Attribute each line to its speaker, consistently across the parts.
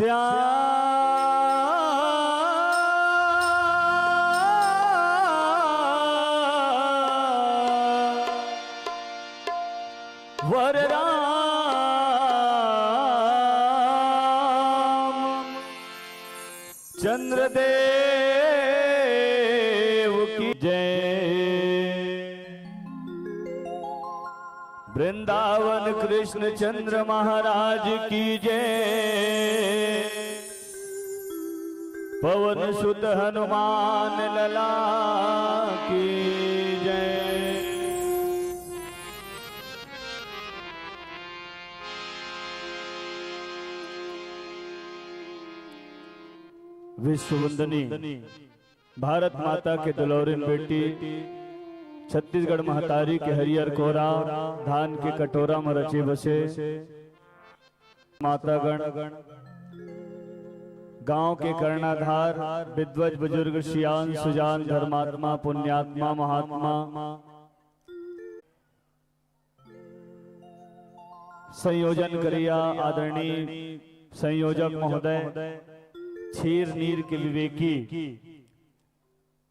Speaker 1: वर राम चंद्रदेव की जय। वृंदावन कृष्ण चंद्र महाराज की जय। पवन सुत हनुमान लला की जय। विश्ववंदनी भारत माता के दुलौरिन बेटी छत्तीसगढ़ महतारी के हरियर कोरा धान के कटोरा में रचे बसे मातागण गांव के कर्णाधार विद्वज बुजुर्ग सियान सुजान धर्मात्मा पुण्यात्मा महात्मा संयोजन करिया आदरणीय संयोजक महोदय क्षीर नीर के विवेकी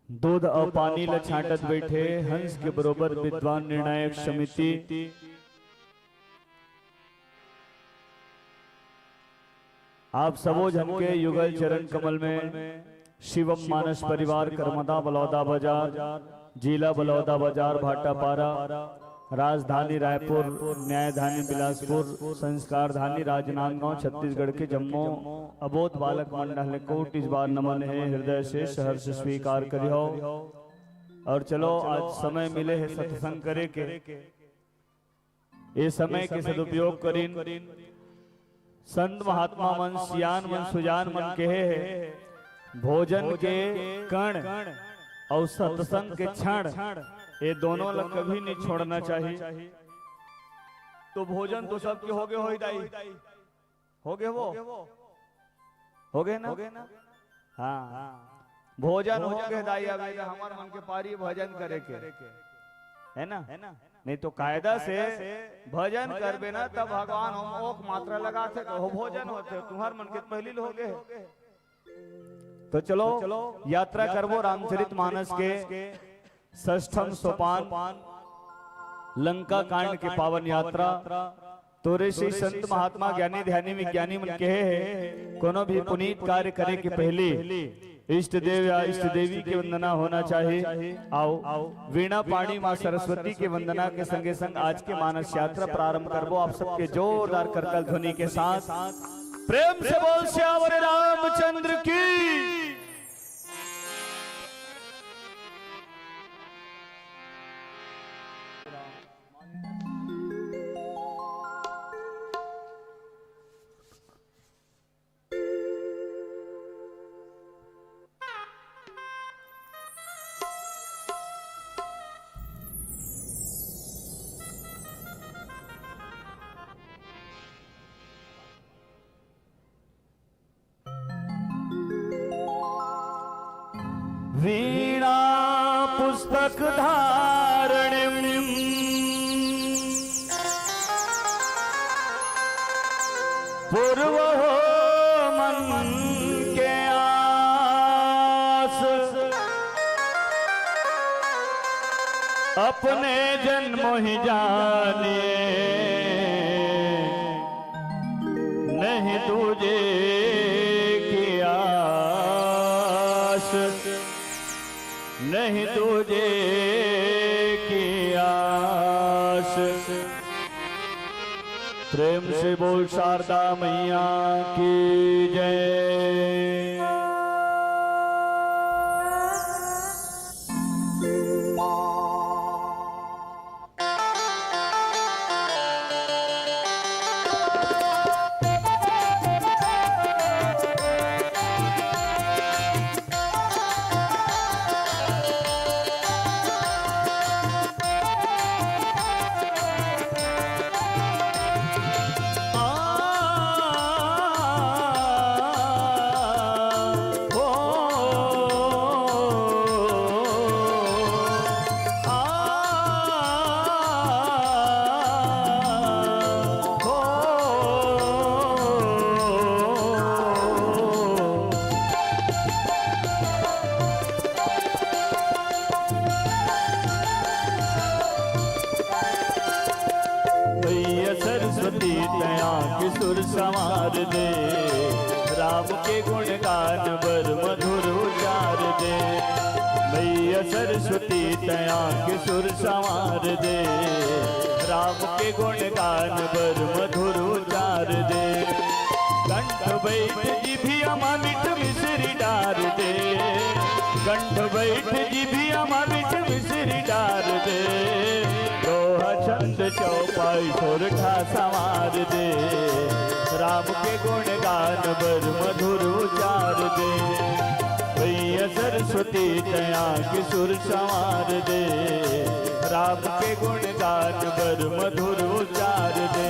Speaker 1: दूध और पानी ल छाटत बैठे हंस के बरोबर विद्वान निर्णायक समिति आप सबो जन के युगल चरण कमल में शिवम मानस परिवार करमदा बलौदा बाजार जिला बलौदा बाजार भाटापारा राजधानी रायपुर न्यायधानी बिलासपुर संस्कारधानी राजनांदगांव छत्तीसगढ़ के जम्मू अबोध बालक मंडल को इस बार नमन है हृदय से शहर से स्वीकार करियो। और चलो आज समय मिले है सत्संग करे के ये समय के सदुपयोग करीन संत महात्मा मन सियान मन सुजान मन कहे है भोजन के कण और सत्संग के क्षण ये दोनों लग कभी नहीं छोड़ना चाहिए। तो भोजन तो सबके हो गए हो दाई हो गए वो हो गए ना हाँ भोजन हो गए दाई अब हमारे मन के पारी भजन करे के है ना नहीं तो कायदा से भजन करबे ना तब भगवान हम ओक मात्रा लगाते तो भोजन होते तुम्हार मन के पहली हो गए। तो चलो यात्रा करबो रामचरित मानस के षष्ठम सोपान लंका कांड के पावन यात्रा तोरे से संत महात्मा ज्ञानी ध्यानी विज्ञानी मन कहे है कोनो भी पुनीत कार्य करे के पहले इष्ट देव या इष्ट देवी की वंदना होना चाहिए। आओ वीणा पाणी माँ सरस्वती के वंदना के संगे संग आज के मानस यात्रा प्रारंभ करबो आप सबके जोरदार करकल ध्वनि के साथ प्रेम से बोल श्यावर रामचंद्र की। वीणा पुस्तक धारणिम पूर्व हो मन के आस अपने जन्म ही जानिए नहीं तुझे की आस नहीं तुझे की आस। प्रेम से बोल शारदा मैया की जय। राम के गुण गान बर मधुर उचार दे। मैया सरस्वती तया के सुर संवार दे। राम के गुण गान बर मधुर उचार दे। कंठ बैठ जिभिया मिठ मिश्री डार दे। कंठ बैठ जिभिया मिठ मिश्री डार दे। दोहा छंद चौपाई सोरठा संवार दे। राम के गुण गान बर मधुर उचार दे। मैया सरस्वती तया के सुर संवार दे। राम के गुण गान बर मधुर उचार दे।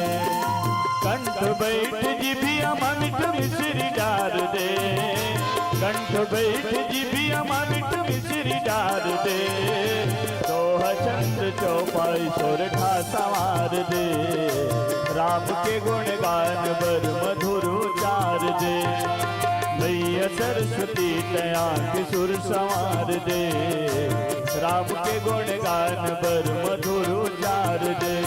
Speaker 1: कंठ बैठ जिभिया मिठ मिश्री डार दे। कंठ बैठ जिभिया मिठ मिश्री डार दे। दोहा छंद चौपाई सोरठा संवार दे। राम के गुण गान बर मधुर उचार दे। मैया सरस्वती तया के सुर संवार दे। राम के गुण गान बर मधुर उचार दे।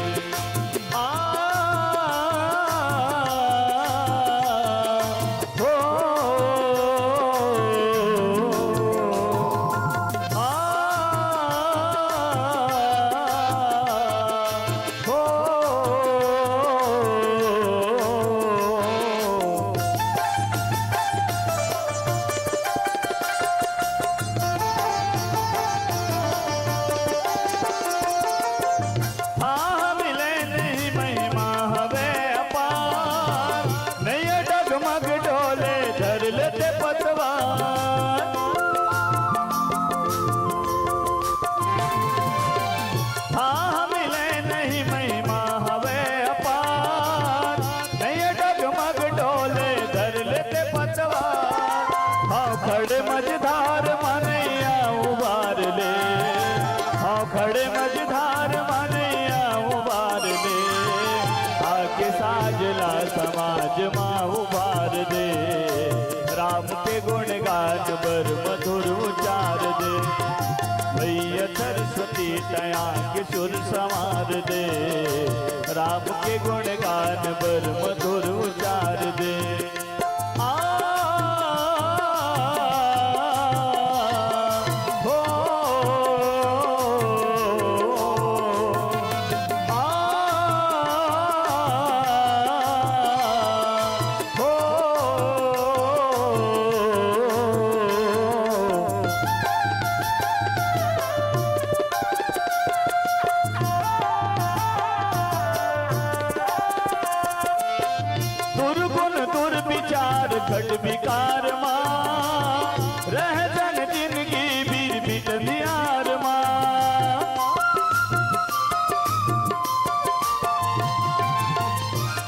Speaker 1: खड़े मझधार मनैया उबार ले। हाँ खड़े मझधार मनैया उबार ले। आके साजला समाज माँ उबार दे। राम के गुण गान बर मधुर उचार दे। मैया सरस्वती तया के सुर संवार दे। राम के गुण गान बर मधुर उचार दे। खट विकार माँ रह जन जिंदगी बीर बिट दियार माँ।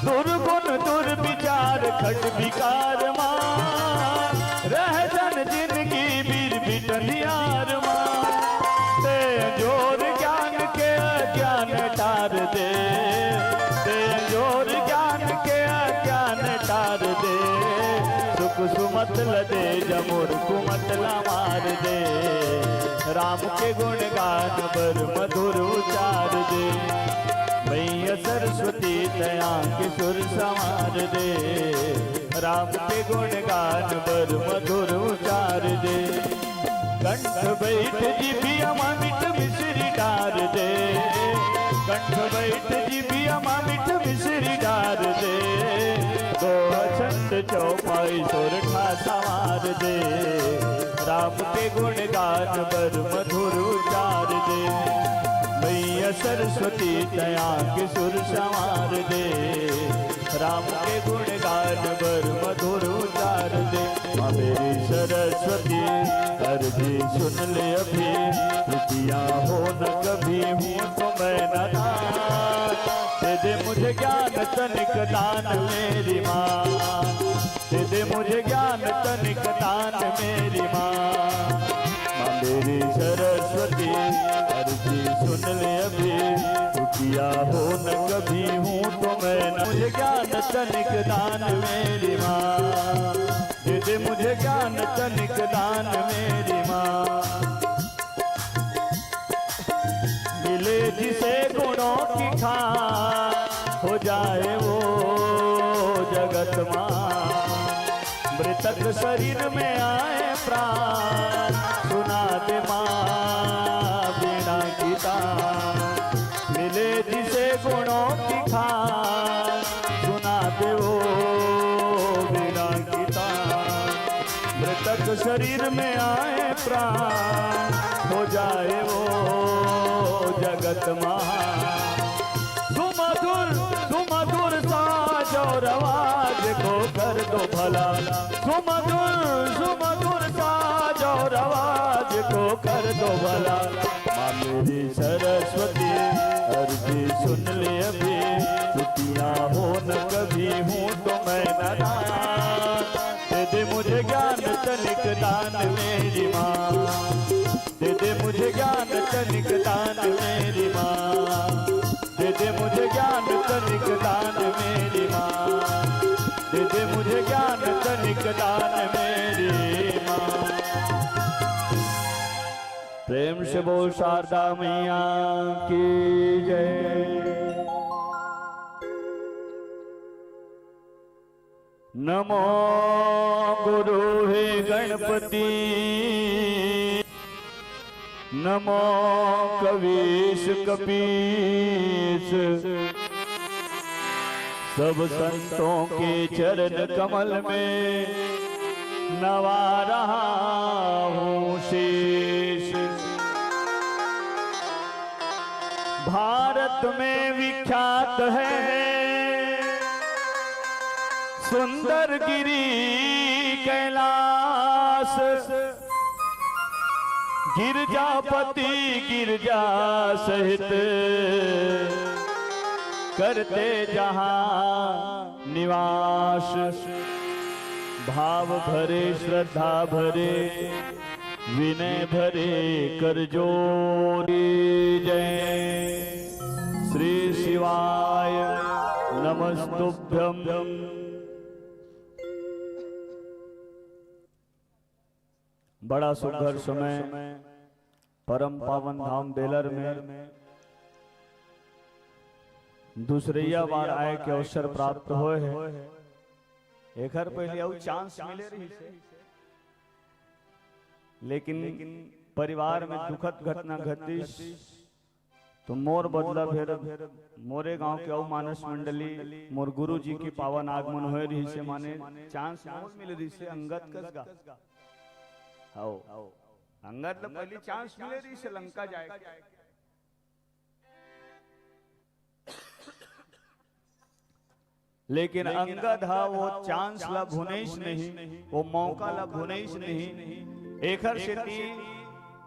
Speaker 1: दुर्गुण दुर्विचार खट विकार माँ रह जन जिंदगी बीर बिट दियार माँ। ते जोर ज्ञान के अज्ञान टार दे। ते जोर ज्ञान के अज्ञान टार दे। सुमत लदे जमुर कुमतला मार दे। राम के गुण गान बर मधुर उचार दे। मैया सरस्वती तया के सुर संवार दे। राम के गुण गान बर मधुर उचार दे। कंठ बैठ जिभिया मिठ मिश्री डार दे। कंठ बैठ जिभिया मिठ मिश्री डार दे। दोहा छंद चौपाई सोरठा संवार दे। राम के गुण गान बर मधुर उचार दे। मैया सरस्वती तया के सुर संवार दे। राम के गुण गान बर मधुर उचार दे। माँ मेरी सरस्वती अर्जी सुन ले अभी। रुचिया हो न कभी हूँ तो मैं नादान। दे दे मुझे ज्ञान तनिक दान मेरी माँ। दे दे मुझे ज्ञान तनिक दान मेरी माँ। माँ मेरी सरस्वती अर्जी सुन ले अभी। रुकिया हो न कभी हूँ तो मैं न। मुझे ज्ञान तनिक दान मेरी माँ। दे दे मुझे ज्ञान तनिक दान मेरी माँ। मिले जिसे गुणों की खान हो जाए वो जगत मां। मृतक शरीर में आए प्राण, सुना दे माँ वीणा की तान, मिले जिसे गुणों की खान, सुना दे वो वीणा की तान। मृतक शरीर में आए प्राण, हो जाए वो जगत महान। सुमधुर सुमधुर साज और आवाज को कर दो भला, सुमधुर सुमधुर साज और आवाज को कर दो भला। माँ मेरी सरस्वती अर्जी सुन ले अभी, छुट्टियाँ हो न कभी हूँ तो मैं नादान। दे दे मुझे ज्ञान तनिक दान मेरी माँ, दे दे मुझे ज्ञान तनिक दान मेरी माँ, दे दे मुझे ज्ञान तनिक दान मेरी माँ, दे दे मुझे ज्ञान तनिक दान मेरी माँ। प्रेम से बोल शारदा मैया की जय। नमो गुरु हे गणपति, नमो कवीश कपीश, सब संतों के चरण कमल में नवा रहा हूँ शीश। भारत में विख्यात है सुंदर गिरी कैलाश, गिरजापति गिरजा सहित करते जहां निवास। भाव भरे श्रद्धा भरे विनय भरे कर जोड़ी जय। श्री शिवाय नमस्तुभ्यं। बड़ा सुघर समय परम पावन धाम बेलर में दूसरिया बार आए के अवसर प्राप्त होए है। एक हर पहले आउ चांस मिले रही से, लेकिन परिवार में दुखद घटना घटी तो मोर बदला फिर मोरे गांव के मानस मंडली मोर गुरु जी की पावन आगमन हो रही से, माने चांस मोर मिल रही से अंगत कसगा आओ अंगत ला पहली चांस मिले रही से लंका जाए। लेकिन अंगद हा वो चांस ला भुनेश नहीं, वो मौका ला भुनेश नहीं। एकर शेती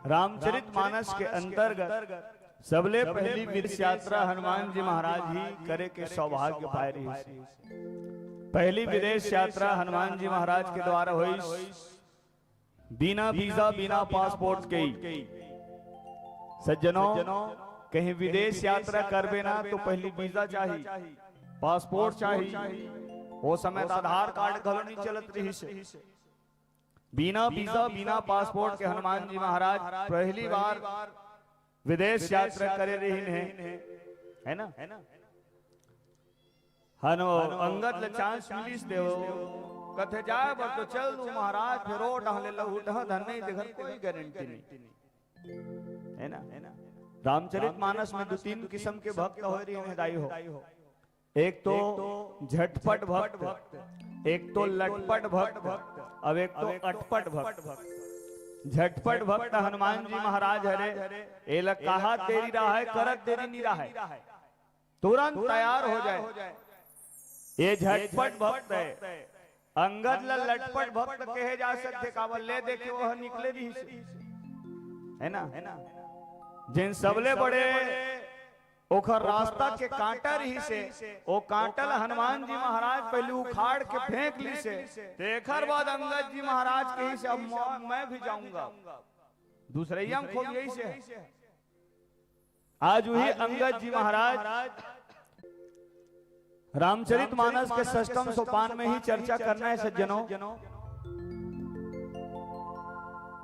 Speaker 1: रामचरित मानस के अंतर्गत सबले पहली विदेश यात्रा हनुमान जी महाराज ही करे के सौभाग्य पाए रही। पहली विदेश यात्रा हनुमान जी महाराज के द्वारा हुई, बिना वीजा बिना पासपोर्ट के। सज्जनों, कहीं विदेश यात्रा करबे ना तो पहली वीजा चाहिए, पासपोर्ट चाहिए। वो समय आधार कार्ड घलो नहीं चलत रही से। बिना वीजा बिना पासपोर्ट के हनुमान जी महाराज पहली बार विदेश यात्रा करे रही है ना। हनो अंगद ले चांस मिलिस देव कथे जाए बस तो चल तू महाराज फिर रो डाले लहू धन नहीं देखत कोई गारंटी नहीं है ना। रामचरित मानस में दो तीन किस्म के भक्त हो रही है दाई हो। एक तो झटपट भक्त, एक तो लटपट भक्त, अब एक तो अटपट भक्त। झटपट भक्त हनुमान जी महाराज हरे एला कहा तेरी राह है करत देरी नहीं राह है, तुरंत तैयार हो जाए। ये झटपट भक्त है। अंगद ला लटपट भक्त कहे जा सकते, कावल ले देखे वह निकले रही है ना। जिन सबले बड़े ओखर रास्ता के कांटा रही से, वो कांटल हनुमान जी महाराज पहले उखाड़ के फेंक ली से। देखर बाद अंगद जी महाराज के ही से अब मैं भी जाऊंगा दूसरैया में खोल यही से। आज वही अंगद जी महाराज रामचरित मानस के षष्ठम सोपान में ही चर्चा करना है। सज्जनों,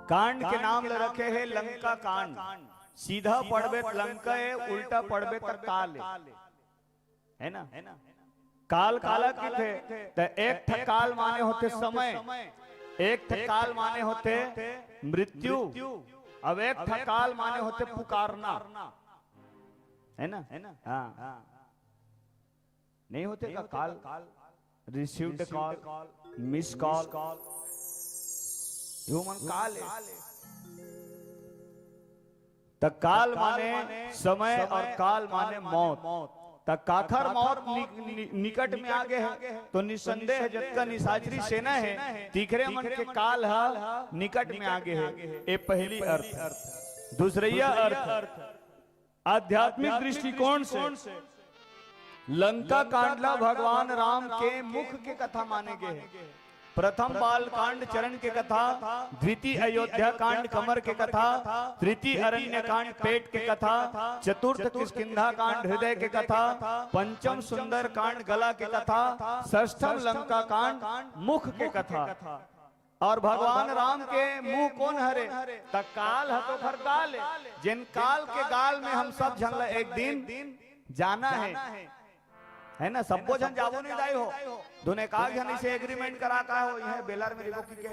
Speaker 1: कांड के नाम ले रखे हैं लंका कांड। सीधा पढ़बे लंका है, उल्टा पढ़बे तो काल है ना। काल काला की थे तो एक ठ काल माने होते समय, एक ठ काल माने होते मृत्यु, अब एक ठ काल माने होते पुकारना, है ना? हाँ, नहीं होते का काल? Received call, miss call, human काल है। तो काल माने समय और काल माने मौत। तो काखर मौत निकट में आगे है तो निसंदेह जतका निशाचरी सेना है तीखरे मन के काल है निकट में आगे है। ये पहली अर्थ। दूसरा अर्थ आध्यात्मिक दृष्टिकोण से लंका कांडला भगवान राम के मुख के कथा माने गए हैं। प्रथम बाल कांड चरण के कथा, द्वितीय अयोध्या कांड कमर के कथा, तृतीय अरण्य कांड पेट के कथा, चतुर्थ किष्किंधा कांड हृदय के कथा, पंचम सुंदर कांड गला के कथा, षष्ठम लंका कांड मुख के कथा। और भगवान राम के मुंह कौन हरे? तक काल है तो फिर काल है। जिन काल के गाल में हम सब झल एक दिन जाना है ना? सबको जन जावो नहीं जाए हो, दोने काग जन से एग्रीमेंट करा का हो। यह बेलर में रिवोकी के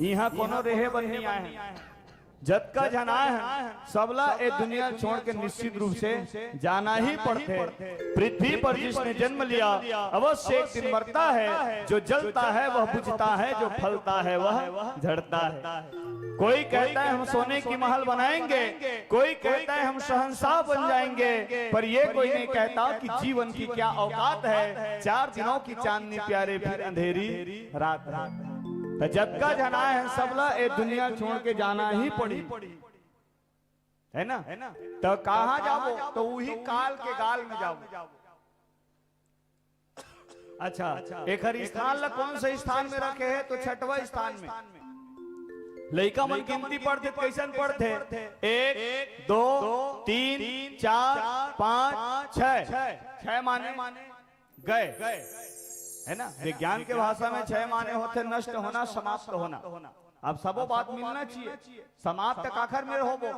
Speaker 1: यहाँ कोनो रेहे बननी आए हैं, जत का जना है सबला ए दुनिया छोड़ के निश्चित रूप से जाना ही पड़ते। पृथ्वी पर जिसने जन्म लिया अवश्य एक दिन मरता है। जो जलता है वह बुझता है, जो फलता है वह झड़ता है। कोई कहता है हम सोने की महल बनाएंगे, कोई कहता है हम शहंशाह बन जाएंगे, पर ये कोई नहीं कहता कि जीवन की क्या औकात है। 4 दिनों की चांदनी प्यारे फिर अंधेरी रात रात। तो जब का जना है सबला ए दुनिया छोड़ के जाना ही पड़ी, है ना? तो कहाँ जाओ? तो वही काल के गाल में जाओ। अच्छा, एक स्थान ला कौन से स्थान में रखे है? तो 6वां स्थान में। लड़का मन गिनती पढ़ते कैसन पढ़ते? 1 2 3 4 5 6 माने गए, है ना? विज्ञान के भाषा में 6 माने होते नष्ट होना, समाप्त होना। अब सबो बात मिलना चाहिए। समाप्त काखर में होबो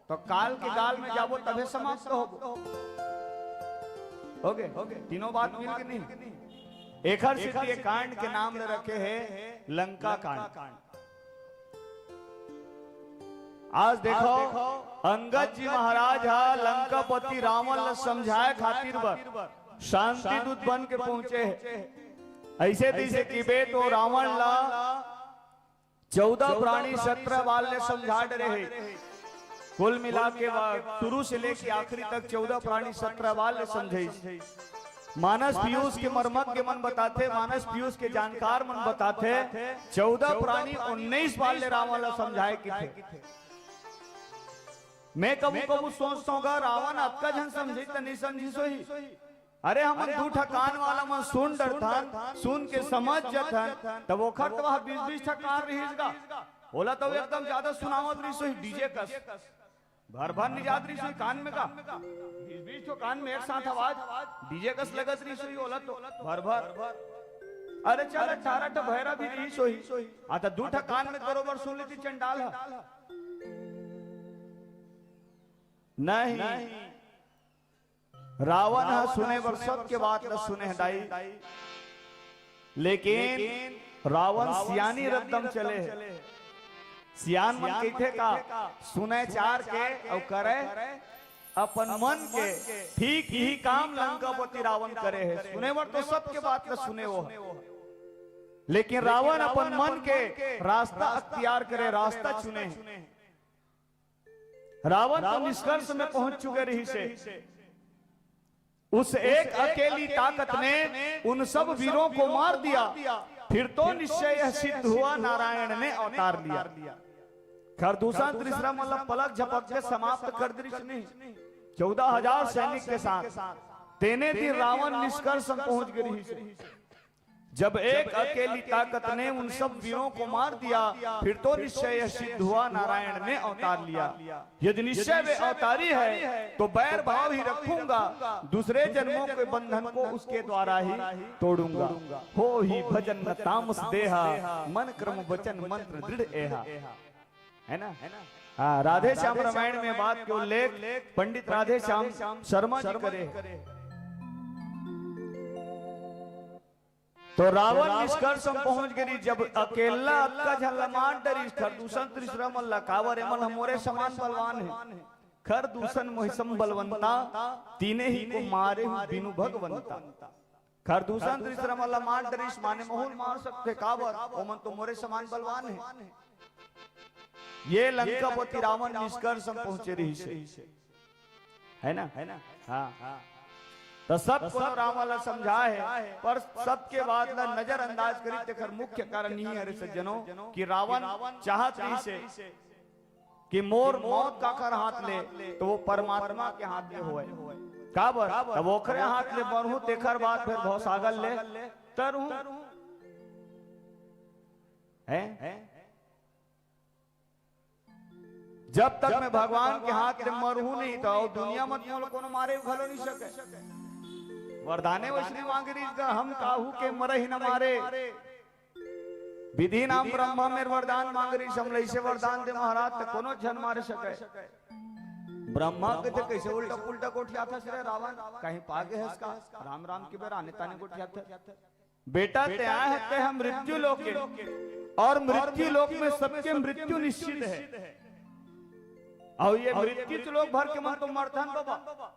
Speaker 1: तो काल के गाल में जाबो तबे समाप्त होबो। ओके, तीनों बात मिल के नहीं। एक सिद्धि कांड के नाम ले रखे है लंका कांड। आज देखो अंगद जी महाराज हा लंकापति रावण समझाए खातिर बर शांति दूत बन के पहुंचे ऐसे तैसे कि बे तो रावण ला 14 प्राणी 17 बाल ने समझा रहे। कुल मिला के शुरू से लेके आखिरी तक 14 प्राणी 17 बाल ने समझे। मानस पीयूष के मर्मज्ञ के मन बताते, मानस पीयूष के जानकार मन बताते 14 प्राणी 19 बाल ने रावण ला समझाए कि थे। मैं कबू कबू सोचता हूँ रावण आपका जन समझे तो नहीं समझी सोही। अरे हम 2 ठकान वाला मन सुन डरथन, सुन के समझ जथन तब वो खट वह 20-20 ठकान रहीसगा होला तो एकदम ज्यादा सुनावत रही सोही। डीजे कस भर भर नहीं जात रही सोही कान में का 20-20 ठो कान में एक साथ आवाज डीजे कस लगत रही सोही होला तो भर भर। अरे चल 18 ठो भैरा भी रही सोही आता 2 ठकान में बरोबर सुन लेती चंडाल है नहीं। रावण है सुने वर्षत के बात न सुने दाई, लेकिन रावण सियानी रद्दम चले है। सियान मन कहते का सुने 4 के और करे अपन मन के ठीक ही काम लंकापति रावण करे है। सुने वर तो सबके बात न सुने वो, लेकिन रावण अपन मन के रास्ता अख्तियार करे, रास्ता चुने। रावण तो निष्कर्ष में पहुंच चुके रही से उस एक अकेली ताकत ने उन सब वीरों को मार दिया। फिर तो निश्चय यह सिद्ध हुआ नारायण ने अवतार लिया। खैर दूसरा तीसरा मतलब पलक झपक के समाप्त कर दी नहीं। 14,000 सैनिक के साथ तेने दिन रावण निष्कर्ष पहुंच गई। जब एक अकेली ताकत ने उन सब वीरों को मार दिया फिर तो निश्चय यह सिद्ध हुआ नारायण ने अवतार लिया। यदि निश्चय वे अवतारी है तो बैर भाव ही रखूंगा, दूसरे जन्मों के बंधन को उसके द्वारा ही तोड़ूंगा। हो ही भजन न तामस देहा, मन क्रम वचन मंत्र दृढ़ एहा, है ना? हाँ, राधे श्याम रामायण में बात के उल्लेख पंडित राधे श्याम शर्मा जी करे। तो रावण निष्कर्ष हम पहुंच गई जब अकेला अक्का झलमान डरी खरदूषण त्रिश्रम अल्लाह कावर एमन हमोरे समान बलवान है खरदूषण मोहिसम बलवंता तीने ही को मारे बिनु भगवंता खरदूषण त्रिश्रम अल्लाह मान डरी माने मोहन मार सकते कावर ओमन तो मोरे समान बलवान है। ये लंकापति रावण निष्कर्ष हम पहुंचे रही से है ना हाँ तो सब को रावण समझा है पर सबके बाद नजरअंदाज करी तेकर मुख्य कारण नहीं है सज्जनों कि रावण चाहत नहीं से कि मोर मौत का कर हाथ ले तो वो परमात्मा के हाथ में होए काबर अब ओखरे हाथ ले बनहु तेकर बाद फिर भवसागर ले तरहु है जब तक मैं भगवान के हाथ में मरहू नहीं तो दुनिया मत को मारे भलो नहीं सके वरदाने वैष्णव मांगरी का हम काहू के मर ही न मारे विधि नाम ब्रह्मा में वरदान मांगरी समलई से वरदान दे महाराज तो कोनो जन मारे सके ब्रह्मा के तो कैसे उल्टा उल्टा कोठिया था श्री रावण कहीं पागे है इसका राम राम के बेर आने ताने कोठिया था बेटा ते आए हैं हम मृत्यु लोक के और मृत्यु लोक में सबके मृत्यु निश्चित है और ये मृत्यु लोक भर के मन तो मरथन बाबा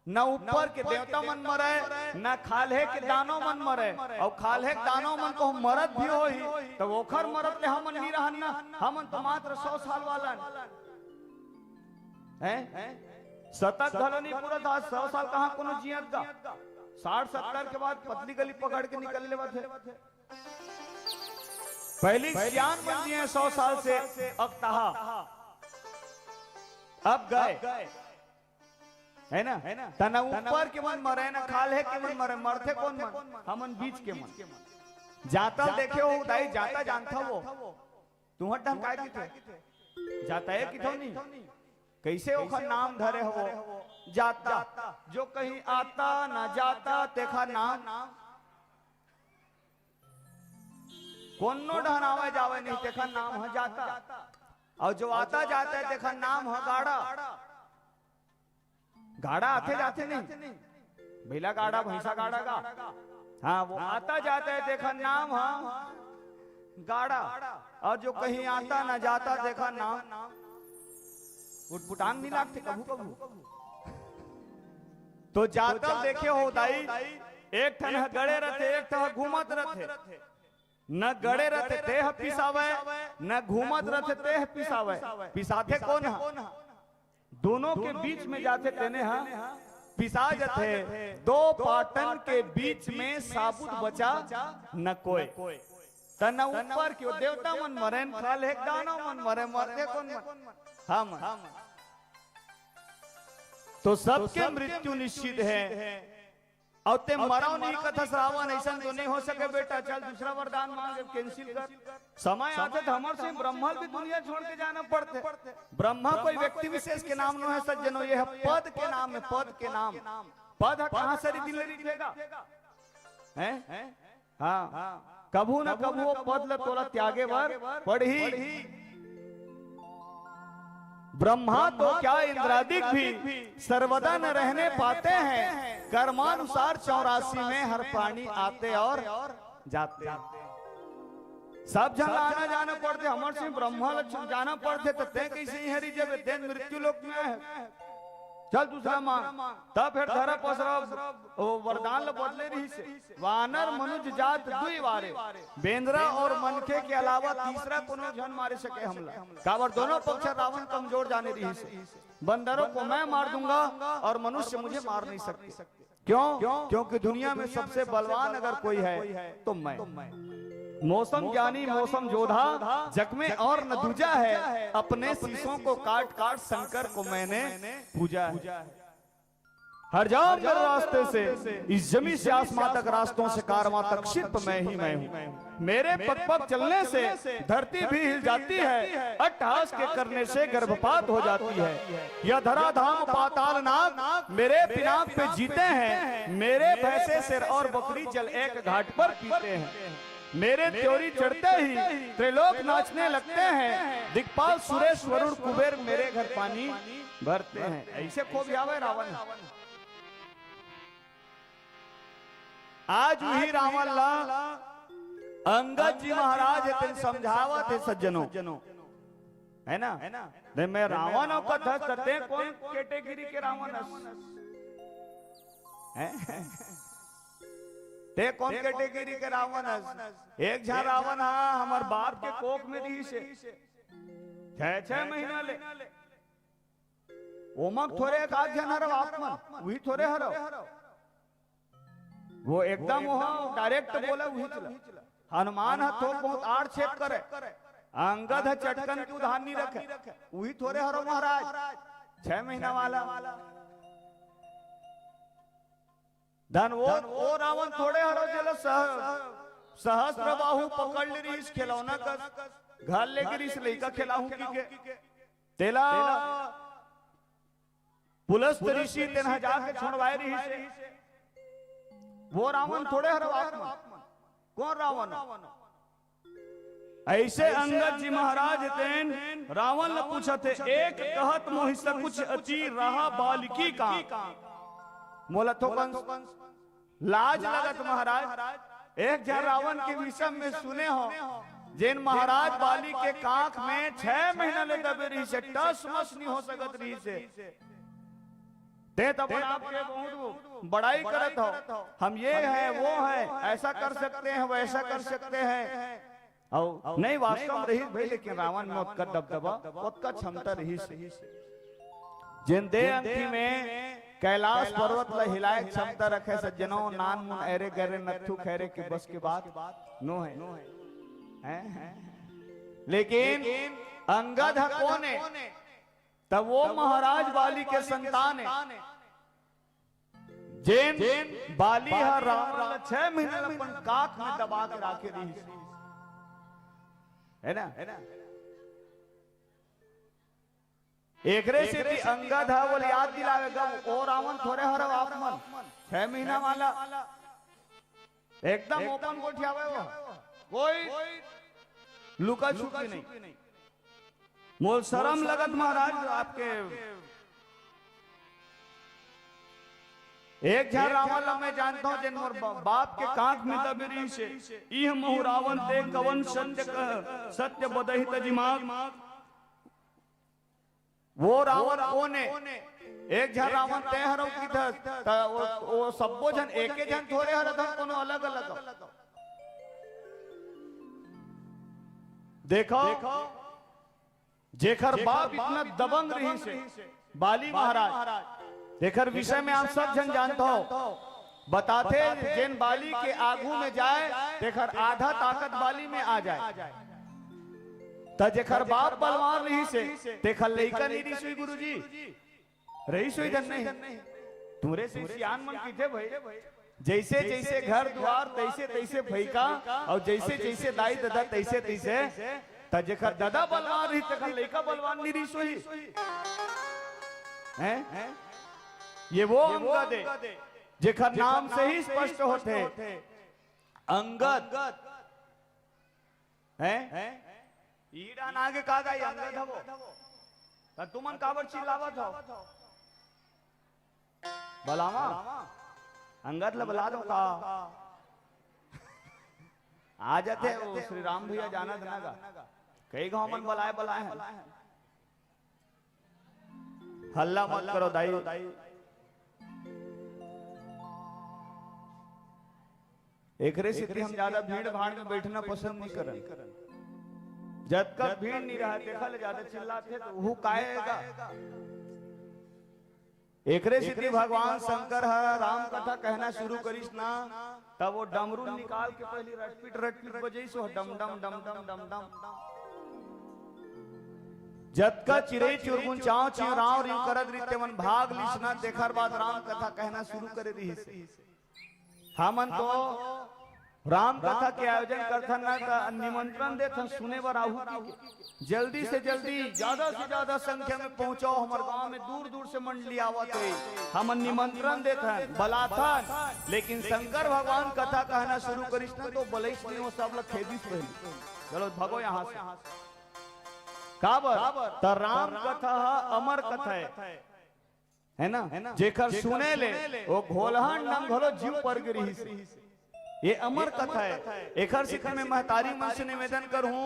Speaker 1: न ऊपर के देवता मन मरे न खाले के दानव मन मरे और खाले के दानव मन को मरद भी हो ही तो ओखर मरद ले हम नहीं रहन ना हम तो मात्र 100 साल वाला है शतक घलो नहीं पूरा था 100 साल कहां कोनो जियत का 60-70 के बाद पतली गली पकड़ के निकल लेवा थे पहली ज्ञान बन दिए 100 साल से अब तहा अब गए है ना तना ऊपर के मन मरे ना खाले के मन मरे मरथे कौन मन हमन बीच के मन जाता देखे हो दाई जाता जानता वो तुहर ढंग काय की थे जाता है किथो नहीं कैसे ओखर नाम धरे हो जाता जो कहीं आता ना जाता देखा नाम कोनो ढहनावे जावे नहीं देखा नाम है जाता और जो आता जाता है देखा नाम है गाड़ा गाड़ा आते जाते नहीं भैला गाड़ा भैंसा गाड़ा का हाँ वो आता जाता है देखा नाम है गाड़ा और जो कहीं आता ना जाता देखा नाम उठपुटांग नहीं लागते कभू कभू तो जाता देखे हो दाई एक ठन गड़े रहते एक ठन घूमत रहते न गड़े रहते तेह पिसावे न घूमत रहते तेह पिसावे पिसाते कौन है दोनों के बीच में जाते तेने हाँ पिसा जाते दो पाटन के बीच में साबुत बचा न कोई तना ऊपर क्यों देवता मन मरे खाल एक दानव मन मरे मरते कौन हम तो सबके मृत्यु निश्चित है और ते मराव नहीं कथा श्रावण ऐसा तो नहीं हो सके बेटा चल दूसरा वरदान मांगे कैंसिल कर समय आते तो हमारे से ब्रह्मा भी दुनिया छोड़ के जाना पड़ते ब्रह्मा कोई व्यक्ति विशेष के नाम न है सज्जनों ये है पद के नाम है पद के नाम पद कहाँ से दिल लिखेगा हैं हाँ कभू न कभू वो पद ल तोला त्यागे वर पढ़ी ब्रह्मा तो क्या इंद्रादिक भी सर्वदा न रहने पाते हैं कर्मानुसार 84 में हर प्राणी आते और जाते सब जन आना जाना पड़ते हमारे से ब्रह्मा लक्ष्मण जाना पड़ते तो ते कैसे ही हरी जब ते मृत्यु लोक में है चल दूसरा मांग तब फिर धरा पसरा वरदान ल बदले रही से वानर मनुष्य जात दुई वारे बेंद्रा और मनखे के अलावा तीसरा कोनो जन मारे सके हमला काबर दोनों पक्ष रावण कमजोर जाने रही से बंदरों को मैं मार दूंगा और मनुष्य मुझे मार नहीं सकते क्यों क्योंकि दुनिया में सबसे बलवान अगर कोई है तो मैं मौसम ज्ञानी मौसम जोधा जग में और न दूजा है अपने शीशों को काट काट शंकर को मैंने पूजा है हर जाम मेरे रास्ते से इस जमी से आसमां तक रास्तों से कारवां तक शिल्प मैं ही मैं हूँ मेरे पग पग चलने से धरती भी हिल जाती है अट्टहास के करने से गर्भपात हो जाती है यह धराधाम पाताल नाग मेरे पिनाक पे जीते हैं मेरे भैंसे सिर और बकरी जल एक घाट पर पीते हैं मेरे त्योरी चढ़ते ही त्रिलोक नाचने लगते हैं दिक्पाल सुरेश वरुण कुबेर मेरे घर पानी भरते हैं ऐसे खूब आवे रावण आज वही रावण ला अंगद जी महाराज तेन समझावत है सज्जनों, है ना? नहीं मैं रावण का था सत्य कौन कैटेगरी के रावण है? ते कौन कैटेगरी के रावण है? एक झा रावण हा हमार बाप के कोख में रही से 6 महीना ले ओमक थोड़े एक आध जन हरो आपमन वही थोड़े हरो वो एकदम वहां डायरेक्ट बोला वही चला। हनुमान है तो बहुत आड़ छेप करे, अंगद है चटकन की उधार नहीं रखे वही थोड़े हरो महाराज 6 महीना वाला धन वो रावण थोड़े हरो जल सहस्त्र बाहु पकड़ ले रही खिलौना कस घर ले गिरी लड़का खिलाऊ की के तेला पुलिस ऋषि तेन जाके छोड़वाए रही से वो रावण थोड़े हरो आत्मा कौन रावण? ऐसे अंगद जी महाराज तेन रावण ने पूछा थे एक कहत मोहि सब कुछ अति रहा बालिकी का मोला तो लाज लगत महाराज। एक जन रावण के विषय में सुने हो जिन महाराज बाली के कांख में 6 महीना ले दबे रही से टस मस नहीं हो सकत रही से ते तब आपके बहुत बड़ाई करत हो हम ये है वो है ऐसा कर सकते हैं वैसा कर सकते हैं और नहीं वास्तव में रही भाई लेकिन रावण में उसका दबदबा उसका क्षमता रही से जिन दे अंकी में कैलाश पर्वत ला हिलाए क्षमता रखे सज्जनों नान मुन ऐरे गरे नथु खैरे के बस के बाद नो है लेकिन अंगद है कौन है? तब वो महाराज बाली के संतान है जेन बाली हर रावण 6 महीने अपन काख में दबा के राखे रही है ना? एकरे से भी अंगद है वो याद दिलावेगा वो रावण थोड़े हर आपमन 6 महीना वाला एकदम ओपन गोठियावे वो कोई लुका छुपी नहीं। मोल शर्म लगत महाराज आपके एक झा रावण मैं जानता हूं जिन मोर बाप के कांख में दबेरी से इह महु रावण ते कवन सत्य बदही तजिमाग वो रावण कौन है? एक झा रावण ते हरो की था वो सबो जन एके जन थोड़े हर था कोनो अलग अलग देखो जेखर बाप इतना दबंग रही से बाली महाराज जेखर विषय में आप सब जन जानते हो बताते जिन बाली के आगू में जाए जेखर आधा ताकत बाली में आ जाए त जेखर बाप बलवान रही से तेखर लइका नहीं रही सुई गुरुजी रही सुई धन नहीं तुरे से सियान मन की थे भाई जैसे जैसे घर द्वार तैसे तैसे भैका और जैसे जैसे दाई दादा तैसे तैसे जेखर दादा बलवान रही तेखर लइका बलवान नहीं रही सोई हैं? ये वो अंगद है जेखर नाम से ही स्पष्ट होते अंगद हैं ईडा नागे कागा अंगद है वो तुमन काबर चिल्लावत हो बलावा अंगद ला बला दो का आ जाते वो श्री राम भैया जाना दनागा कई गांव मन बलाए हैं हल्ला मत करो दाई एकरे से हम ज्यादा भीड़ भाड़ में बैठना पसंद नहीं करते जब तक भीड़ नहीं रहा देखा ले ज्यादा चिल्लाते तो वो काएगा एकरे सिद्धि भगवान शंकर राम कथा कहना शुरू करिस ना तब वो डमरू निकाल के पहले रटपीट बजे सो डम डम डम डम डम डम जब का चिरे चुरगुन चाव चिव राव रिव करद रीते मन भाग लिसना देखर बाद राम कथा कहना शुरू करे रही हमन तो राम कथा के आयोजन करथा ना निमंत्रण देथा सुने बर आहू जल्दी से जल्दी ज्यादा से ज्यादा संख्या में पहुंचाओ हमारे गांव में दूर दूर से मंडली आवत है हम निमंत्रण देथा बलाथन लेकिन शंकर भगवान कथा कहना शुरू करिस ना तो बलैस नहीं हो सब लोग खेदिस रही चलो भगो यहाँ से काबर त राम कथा अमर कथा है ना जेकर सुने ले वो घोलहन नम घोलो जीव पर गिरी ये अमर कथा है। एकर सिक्का में महतारी मन से निवेदन करूं,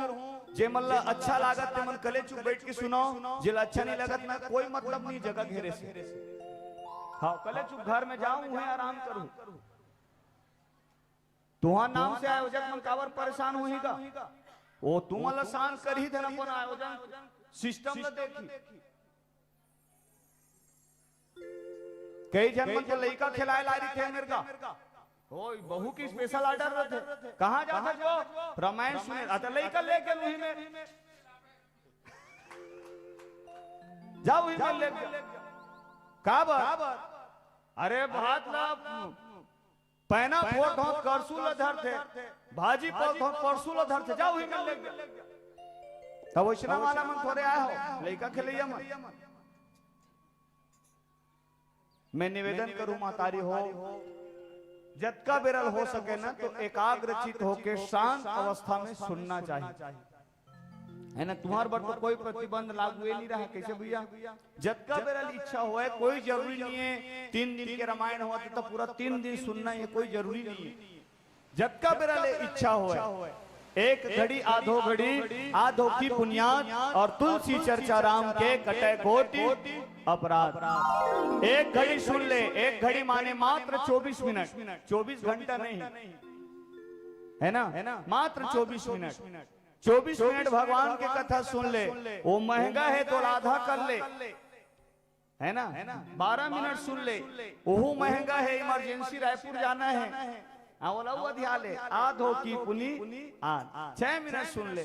Speaker 1: जे मल्ला अच्छा लागत ते मन कले चुप बैठ के सुनो, जिला अच्छा नहीं लगत ना कोई मतलब नहीं जगह घेरे से। हाँ कले चुप घर में जाऊं है आराम करूं। तुहार नाम से आयोजक मन कावर परेशान हुईगा, वो तुम अल्लाह शांत कर ही देना अपन आयोजन सिस्टम ल देखी। कई जन मन को लड़का खिलाए ला रही थे मेरे का, ओए बहू की स्पेशल ऑर्डर रहते। कहाँ जाता जो रामायण सुने आता लड़का लेके लूही में जाओ ही में लेके काबर। अरे भात ना पैना फोड़ धो करसूल धर थे, भाजी पर धो करसूल धर थे, जाओ ही में लेके। तब वैष्णव वाला मन थोड़े आया हो लड़का खिलैया मन। मैं निवेदन करूं मातारी हो, जतका बिरल हो सके ना तो एकाग्रचित होके शांत अवस्था में सुनना चाहिए, है ना। तुम्हार पर तो कोई प्रतिबंध लागू नहीं रहा, कैसे भैया जतका बिरल इच्छा हो, कोई जरूरी नहीं है 3 दिन के रामायण हुआ तो पूरा 3 दिन सुनना है, कोई जरूरी नहीं है। जतका बिरल इच्छा हो, एक घड़ी आधो घड़ी आधो की बुनियाद और तुलसी चर्चा राम के कटे कोटि अपराध। एक घड़ी सुन ले, एक घड़ी माने मात्र 24 मिनट, 24 घंटा नहीं, है ना, मात्र 24 मिनट। 24 मिनट भगवान के कथा सुन ले, वो महंगा है तो आधा कर ले, है ना। 12 मिनट सुन ले, वो महंगा है, इमरजेंसी रायपुर जाना है, ध्याले आधो की पुनी 6 मिनट सुन ले,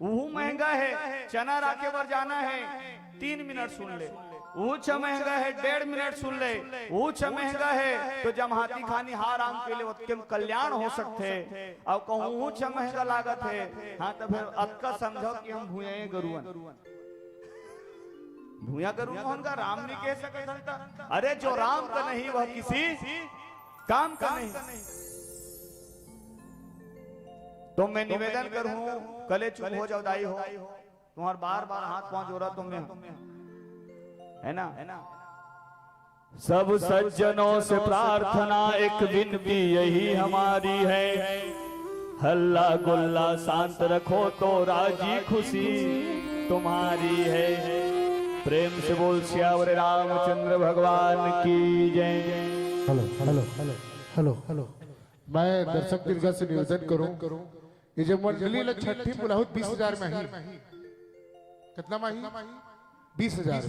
Speaker 1: वो महंगा है, चना राके बर जाना है 3 मिनट सुन ले, ऊंचा महंगा है 1.5 मिनट सुन ले, ऊंचा महंगा है तो जमहाती खानी हार आम के लिए कल्याण हो सकते। अब कहूँ ऊंचा महंगा लागत है, हाँ तो फिर अक्का समझो कि हम भूया गरुवन भूया गरुवन का राम नहीं कह सकता। अरे जो राम का नहीं वह किसी काम का नहीं। तो मैं निवेदन करूं कले चुप हो जाओ दाई हो, तुम्हार बार बार हाथ पांव जोड़ा तुम्हें, है ना। सब सज्जनों से प्रार्थना एक विनती यही हमारी है, हल्ला गुल्ला शांत रखो तो राजी खुशी तुम्हारी है। प्रेम से बोल श्यावर रामचंद्र भगवान की जय।
Speaker 2: Hello hello hello hello hello. मैं दर्शक दीर्घा से निवेदन करूं, ये जो मंडली लग छठी पुलाहुत 20,000 में ही, कितना माही 20,000।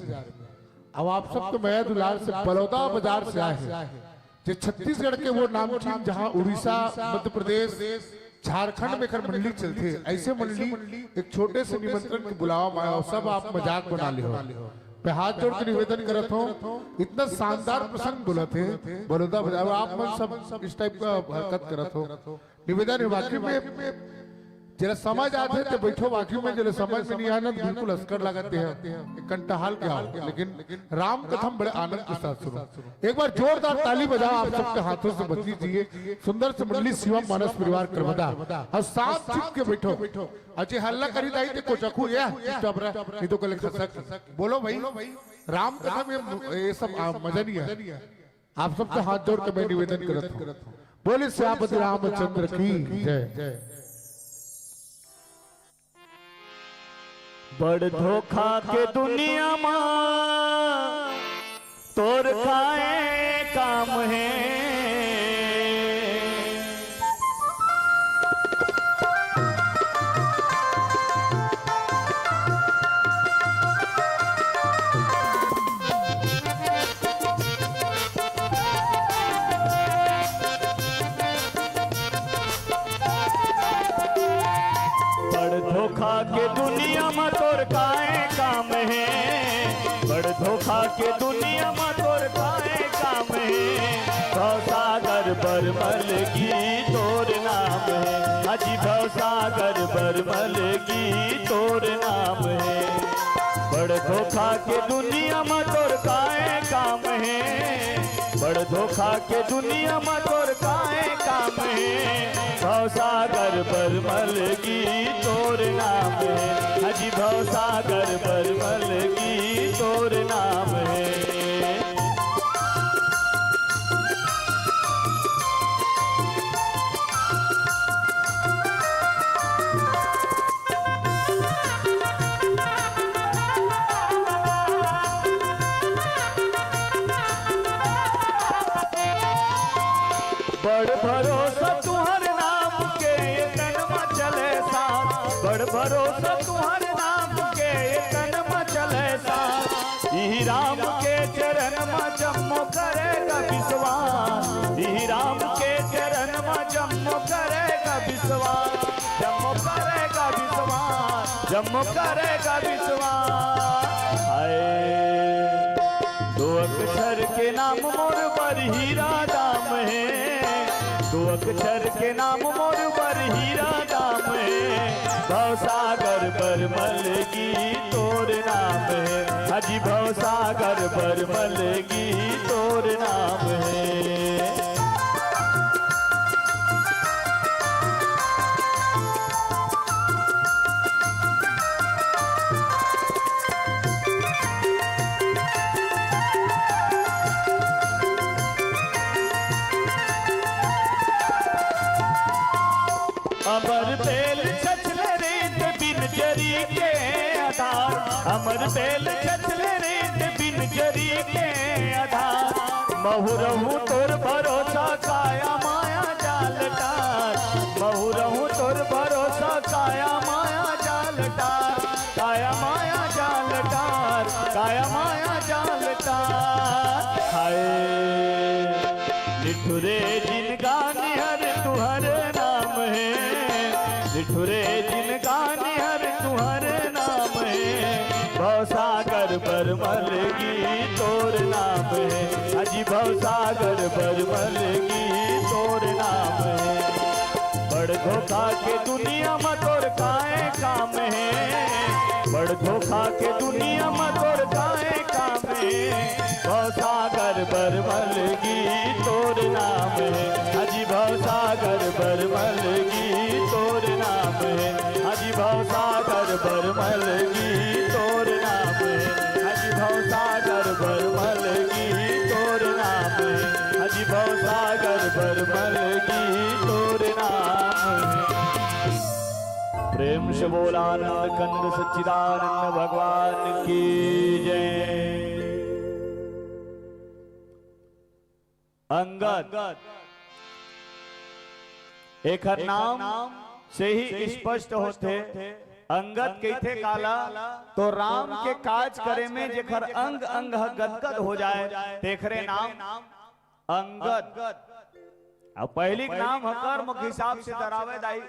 Speaker 2: अब आप सब तो मैं दुलार से बलौदा बाजार से आए हैं, जो छत्तीसगढ़ के वो नामचीन जहां उड़ीसा मध्य प्रदेश झारखंड में कर मंडली चलते, ऐसे मंडली एक छोटे से निमंत्रण के बुलावा माया और सब आप मजाक बना ले हो। मैं हाथ जोड़ के निवेदन करत हूँ, इतना शानदार प्रसंग बोला थे बलौदा बाजार, आप मन सब इस टाइप का हरकत करत हो। निवेदन है बाकी में जरा समझ आते तो बैठो, बाकी में जरा समझ में नहीं आना तो बिल्कुल अस्कर लगाते हैं कंटहाल के हाल, लेकिन राम कथम बड़े आनंद के साथ सुनो। एक बार जोरदार ताली बजाओ आप सबके हाथों से बच लीजिए। सुंदर से मंडली शिवम मानस परिवार कर्मदा और साथ छिप के बैठो। अच्छे हल्ला करी दाई तो कोचकू नहीं तो कल खसक बोलो भाई, राम कथम ये सब मजा नहीं है। आप सबसे हाथ जोड़ के मैं निवेदन करता हूँ, बोले श्यामपति रामचंद्र की जय।
Speaker 1: बड़ धोखा के दुनिया मां तोर काए काम है, धोखा के दुनिया में तोर काए काम है, बड़ धोखा के दुनिया में तोर काए काम है। भवसागर बरमल की तोर नाम है, हाजी भवसागर बरमल की तोर नाम है। बड़ धोखा के दुनिया में तोर काए काम है, बड़ धोखा के दुनिया में तोर काए काम है। भवसागर बरमल की तोर नाम है, हाजी भवसागर बरमल की तोर नाम है। बड़ भरोसा तुहर नाम के तन मचल साथ, यही राम के चरण में जम्मो करेगा विश्वास, यही राम के चरण में जम्मो करेगा विश्वास, जम्मो करेगा विश्वास, जम्मो करेगा विश्वास। हाय दो अक्षर के नाम मोर पर हीरा दाम है, दो अक्षर के नाम मोर पर हीरा दाम है, भवसागर बरमल की तोर नाम है, हाजी भवसागर बरमल की तोर नाम है। अमर बेल छछले रेत बिन जरी के आधार, अमर बेल छछले रेत बिन जरी के आधार, महुरहू तोर भरोसा काया माया जाल टार, महुरहू तोर भरोसा काया माया जाल टार, काया माया जाल टार, काया माया जाल टार। हाय निठुरे जिनका निहर तुहर नाम है, निठुरे जिनका निहर तुहर नाम है, भवसागर बरमल की तोर नाम है, हाजी भवसागर बरमल की तोर नाम है। बड़ धोखा के दुनिया में तोर काए काम है, बड़ धोखा के दुनिया में तोर काए काम है, भवसागर बरमल की तोर नाम है, हाजी भवसागर बरमल की तोर नाम है, हाजी भवसागर बरमल की तोर नाम है, हाजी भवसागर बरमल की तोर नाम है, हाजी भवसागर बरमल की तोर नाम है। प्रेम से बोला आनंद कंद सच्चिदानंद भगवान की जय। अंगद एक नाम से ही स्पष्ट होते, अंगद कहते काला तो राम के काज करे में जेखर अंग अंग गदगद हो जाए तेखरे नाम अंगद। अब पहली नाम कर्म के हिसाब से धरावे दाई,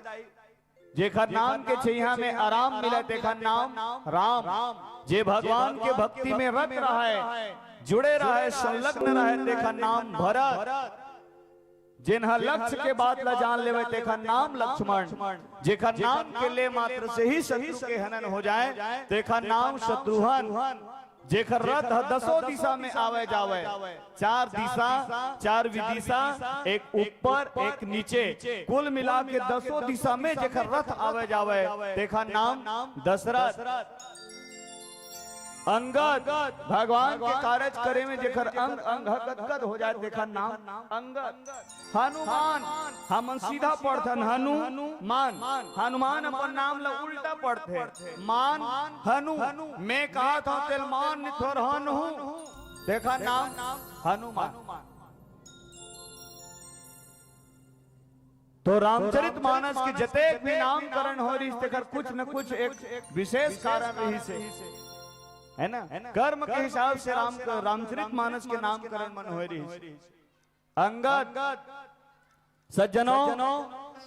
Speaker 1: जेखर नाम के छैया में आराम मिले तेखर नाम राम, जे भगवान के भक्ति में रत रहा है, जुड़े रहे, संलग्न रहे तेखर नाम भरत, जिन्हा लक्ष्य के बात ला जान लेवे तेखर नाम लक्ष्मण, जेखर नाम के ले मात्र से ही शत्रु के हनन हो जाए तेखर नाम शत्रुघ्न, जेखर रथ दसों दिशा में आवे जावे, चार दिशा चार विदिशा, एक ऊपर एक नीचे, कुल मिला के दसों दिशा में जेखर रथ आवे जावे तेखर नाम दशरथ। अंगद भगवान के कार्य करे में जेखर अंग अंग गदगद हो जाए देखा नाम अंगद। हनुमान हम सीधा पढ़थन हनुमान, हनुमान अपन नाम ला उल्टा पढ़ते मान हनु, मैं कहा था तेल मान थोर हनु, देखा नाम हनुमान। तो रामचरितमानस के जतेक भी नामकरण हो रही तेखर कुछ न कुछ एक विशेष कारण रही से है ना, कर्म के हिसाब से रामचरितमानस के नामकरण मन हो रही। अंगद सज्जनों,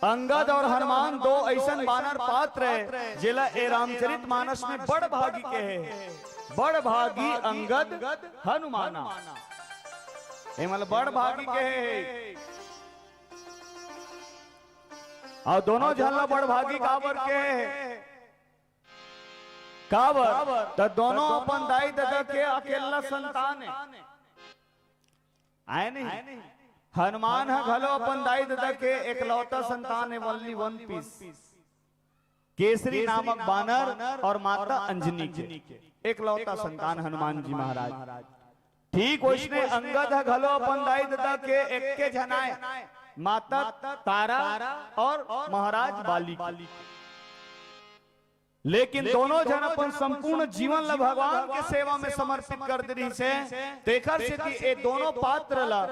Speaker 1: अंगद और हनुमान दो ऐसा बानर पात्र है जिला ए रामचरितमानस में बड़ भागी के है, बड़ भागी अंगद हनुमाना, ए मतलब बड़ भागी के है। और दोनों झल्ला बड़ भागी काबर के है, काबर तो दोनों अपन दाई दादा के अकेला संतान है, आए नहीं। हनुमान है भलो अपन दाई दादा के एकलौता संतान है, ओनली वन पीस, केसरी नामक बानर और माता अंजनी के एकलौता संतान हनुमान जी महाराज। ठीक वैसने अंगद है भलो अपन दाई दादा के एक के जनाए, माता तारा और महाराज बाली, लेकिन दोनों जन अपन संपूर्ण जीवन ला भगवान के सेवा में समर्पित कर दी से तेखर से ये दोनों पात्र ला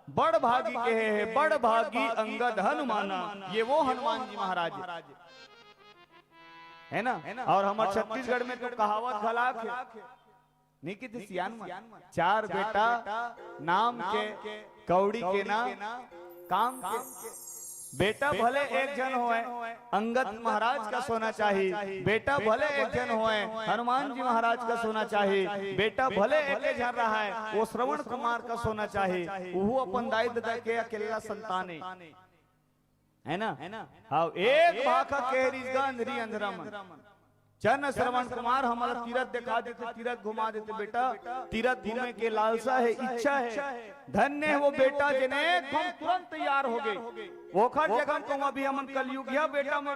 Speaker 1: बड़ भागी के है, बड़ भागी अंगद हनुमाना, ये वो हनुमान जी महाराज। है ना। और हमारे छत्तीसगढ़ में तो कहावत खलाक है नहीं कि सियान में चार बेटा नाम के कौड़ी के ना काम के। बेटा भले एक जन होए अंगद महाराज का सोना चाहिए, बेटा भले एक जन होए हनुमान जी महाराज का सोना चाहिए, बेटा भले एक जन रहा है वो श्रवण कुमार का सोना चाहिए, वो अपन दाई दादा के अकेला संतान है ना। हाँ एक भाखा केहरीज अंधरी अंधरा मन चरण श्रवण कुमार हमारा तीरथ दिखा देते, तीरथ घुमा देते। बेटा तीरथ घूमने के लालसा है, इच्छा है, धन्य है वो बेटा जिन्हें हम तुरंत तैयार हो गए। वो खर जगह को अभी हम कलयुग बेटा मर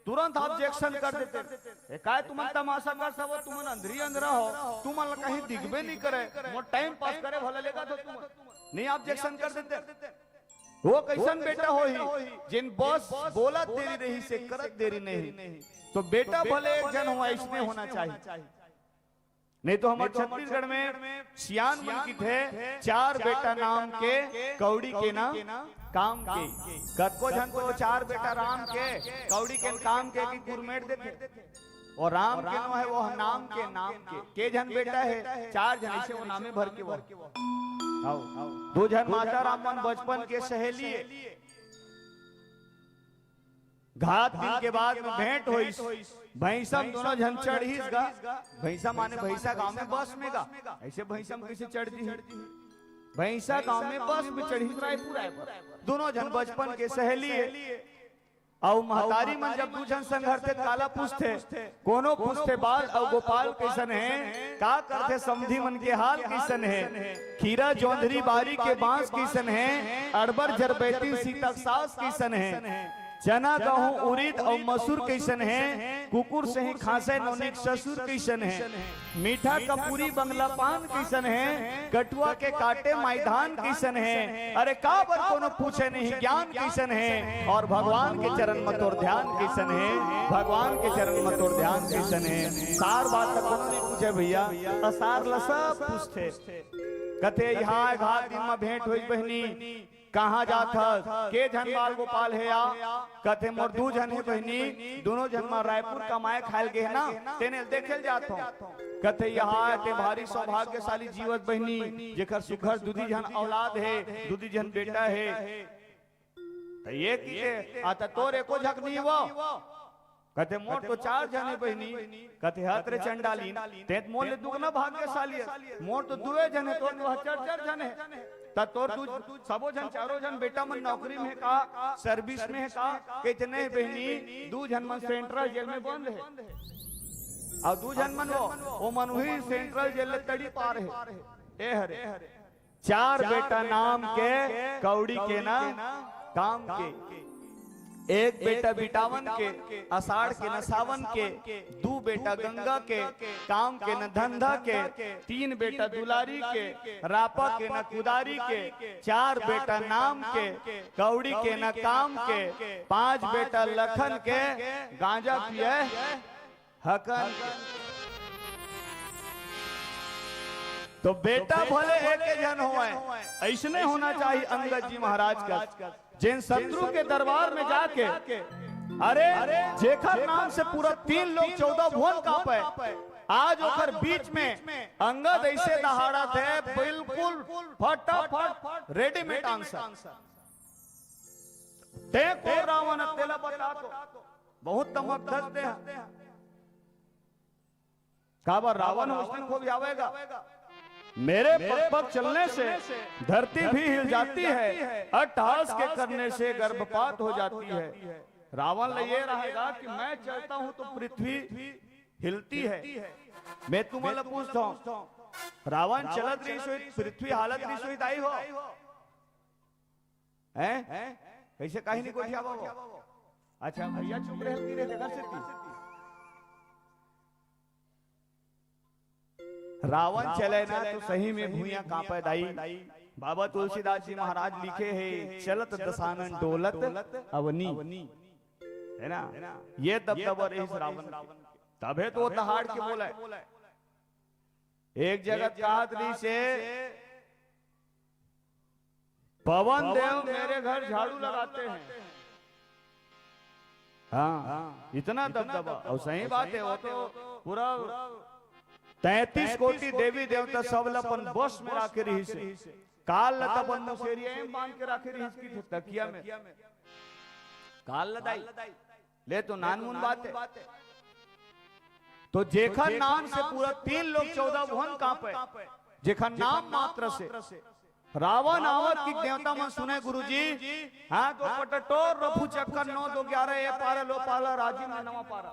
Speaker 1: तुरंत ऑब्जेक्शन कर देते, काय तुम तमाशा कर सब तुम अंधरी अंधरा हो, तुम कहीं दिखबे नहीं करे, वो टाइम पास करे भला लेगा तो तुम नहीं ऑब्जेक्शन कर देते। वो कैसन बेटा हो ही जिन बस बोला देरी रही से करत देरी नहीं। तो बेटा भले एक जन हो इसमें होना चाहिए, नहीं तो हमारे छत्तीसगढ़ में 96 मन की थे चार बेटा नाम के कौड़ी के ना काम के। कतको जन तो चार बेटा राम के कौड़ी के काम के गुरमेट देते, और राम के नो है वो नाम के जन बेटा है चार जन से वो नामे भर के वो दो जन माता रामन बचपन के सहेली घात दिन के बाद में भेंट हुई, भैंसम दोनों जन चढ़ीस गा। भैंसा माने भैंसा गांव में बस में गा, ऐसे भैंसम कैसे चढ़ती है, भैंसा गांव में बस में चढ़ी रायपुर दोनों जन बचपन के सहेली और महतारी मन जब दू जन संघर्षे काला पूछते कोनो पूछते बाल और गोपाल कैसन है, का करते समधी मन के हाल कैसन है, खीरा जोंधरी बारी के बांस कैसन है, अड़बर जरबैती सीतक सास कैसन है, चना गहूं उड़ीद और मसूर कैसन है, कुकुर से ही खासे नौनिक ससुर कैसन है, मीठा कपूरी बंगला पान कैसन है, कटुआ के काटे मैदान कैसन है, अरे का बर कोनो पूछे नहीं ज्ञान कैसन है, और भगवान के चरण में तोर ध्यान कैसन है, भगवान के चरण में तोर ध्यान कैसन है। सार बात तो कोनो नहीं पूछे भैया, असार ला सब पूछते कथे यहाँ घाट दिन में भेंट हुई बहनी कहाँ जात के जन बाल गोपाल है या कथे मोर दू जन है बहनी दोनों जन में रायपुर कमाए खायल गए ना तेने देखे जात हो। कथे यहाँ ते भारी सौभाग्यशाली जीवत बहनी जेकर सुखर दूधी जन औलाद है, दूधी जन बेटा है, तो ये की आता तोर एको झक नहीं वो कथे मोर तो चार जने बहनी कथे हतरे चंडालीन ते मोर ले दुगना भाग्यशाली मोर तो दुए जने तो चार जने तोर तू सबो जन चारों जन बेटा मन नौकरी में का सर्विस में का कितने बहनी दू जन मन सेंट्रल जेल में बंद है और दू जन मन वो मन ही सेंट्रल जेल तड़ी पार है। ए हरे चार बेटा नाम के कौड़ी के ना काम के, एक बेटा बिटावन के आषाढ़ के न सावन के, दू बेटा गंगा के काम के न धंधा के, तीन बेटा दुलारी के रापा के न कुदारी के, चार बेटा नाम के कौड़ी के न काम के, पांच बेटा लखन के गांजा पिए हकन। तो बेटा भले एक जन हो ऐसने होना चाहिए अंगद जी महाराज का, जिन शत्रु के दरबार में जाके अरे जेखर नाम से पूरा 3 लोग 14 भुवन कांपे, आज ओकर बीच में अंगद ऐसे दहाड़ा थे बिल्कुल फटाफट रेडीमेड आंसर ते को रावण तेला बता तो बहुत तमक धरते हैं काबर रावण उस दिन को भी आवेगा, मेरे पग चलने से धरती भी हिल जाती है, अट्टहास के करने से गर्भपात हो जाती है। रावण ये रहेगा कि मैं चलता हूं तो पृथ्वी हिलती है। मैं तुम्हारा पूछता हूं रावण चलत रही सोई पृथ्वी हालत रही सोई दाई हो हैं कैसे कहीं नहीं कोठिया बाबा। अच्छा भैया चुप रहे घर से रावण चले ना तो सही में भूया कांपे दाई। बाबा तुलसीदास जी महाराज लिखे हैं चलत दसानन डोलत अवनी है ना, ये दबदबा रही रावण तबे तो दहाड़ के बोला एक जगत कहत रही से पवन देव मेरे घर झाड़ू लगाते हैं, हाँ इतना दबदबा। और सही बात है, वो तो पूरा 33 कोटि देवी देवता सब अपन बस में राखे रही से, काल लता बन मुसेरिया में बांध के राखे रही इसकी तकिया में, काल लदाई ले तो नानमुन बात है। तो जेखर नाम से पूरा 3 लोग 14 भुवन कांपे, जेखर नाम मात्र से रावण आवत की देवता मन सुने गुरुजी। हाँ तो पटटोर रफू चक्कर 9 2 11 ए पारा लो पाला राजी में नवा पारा,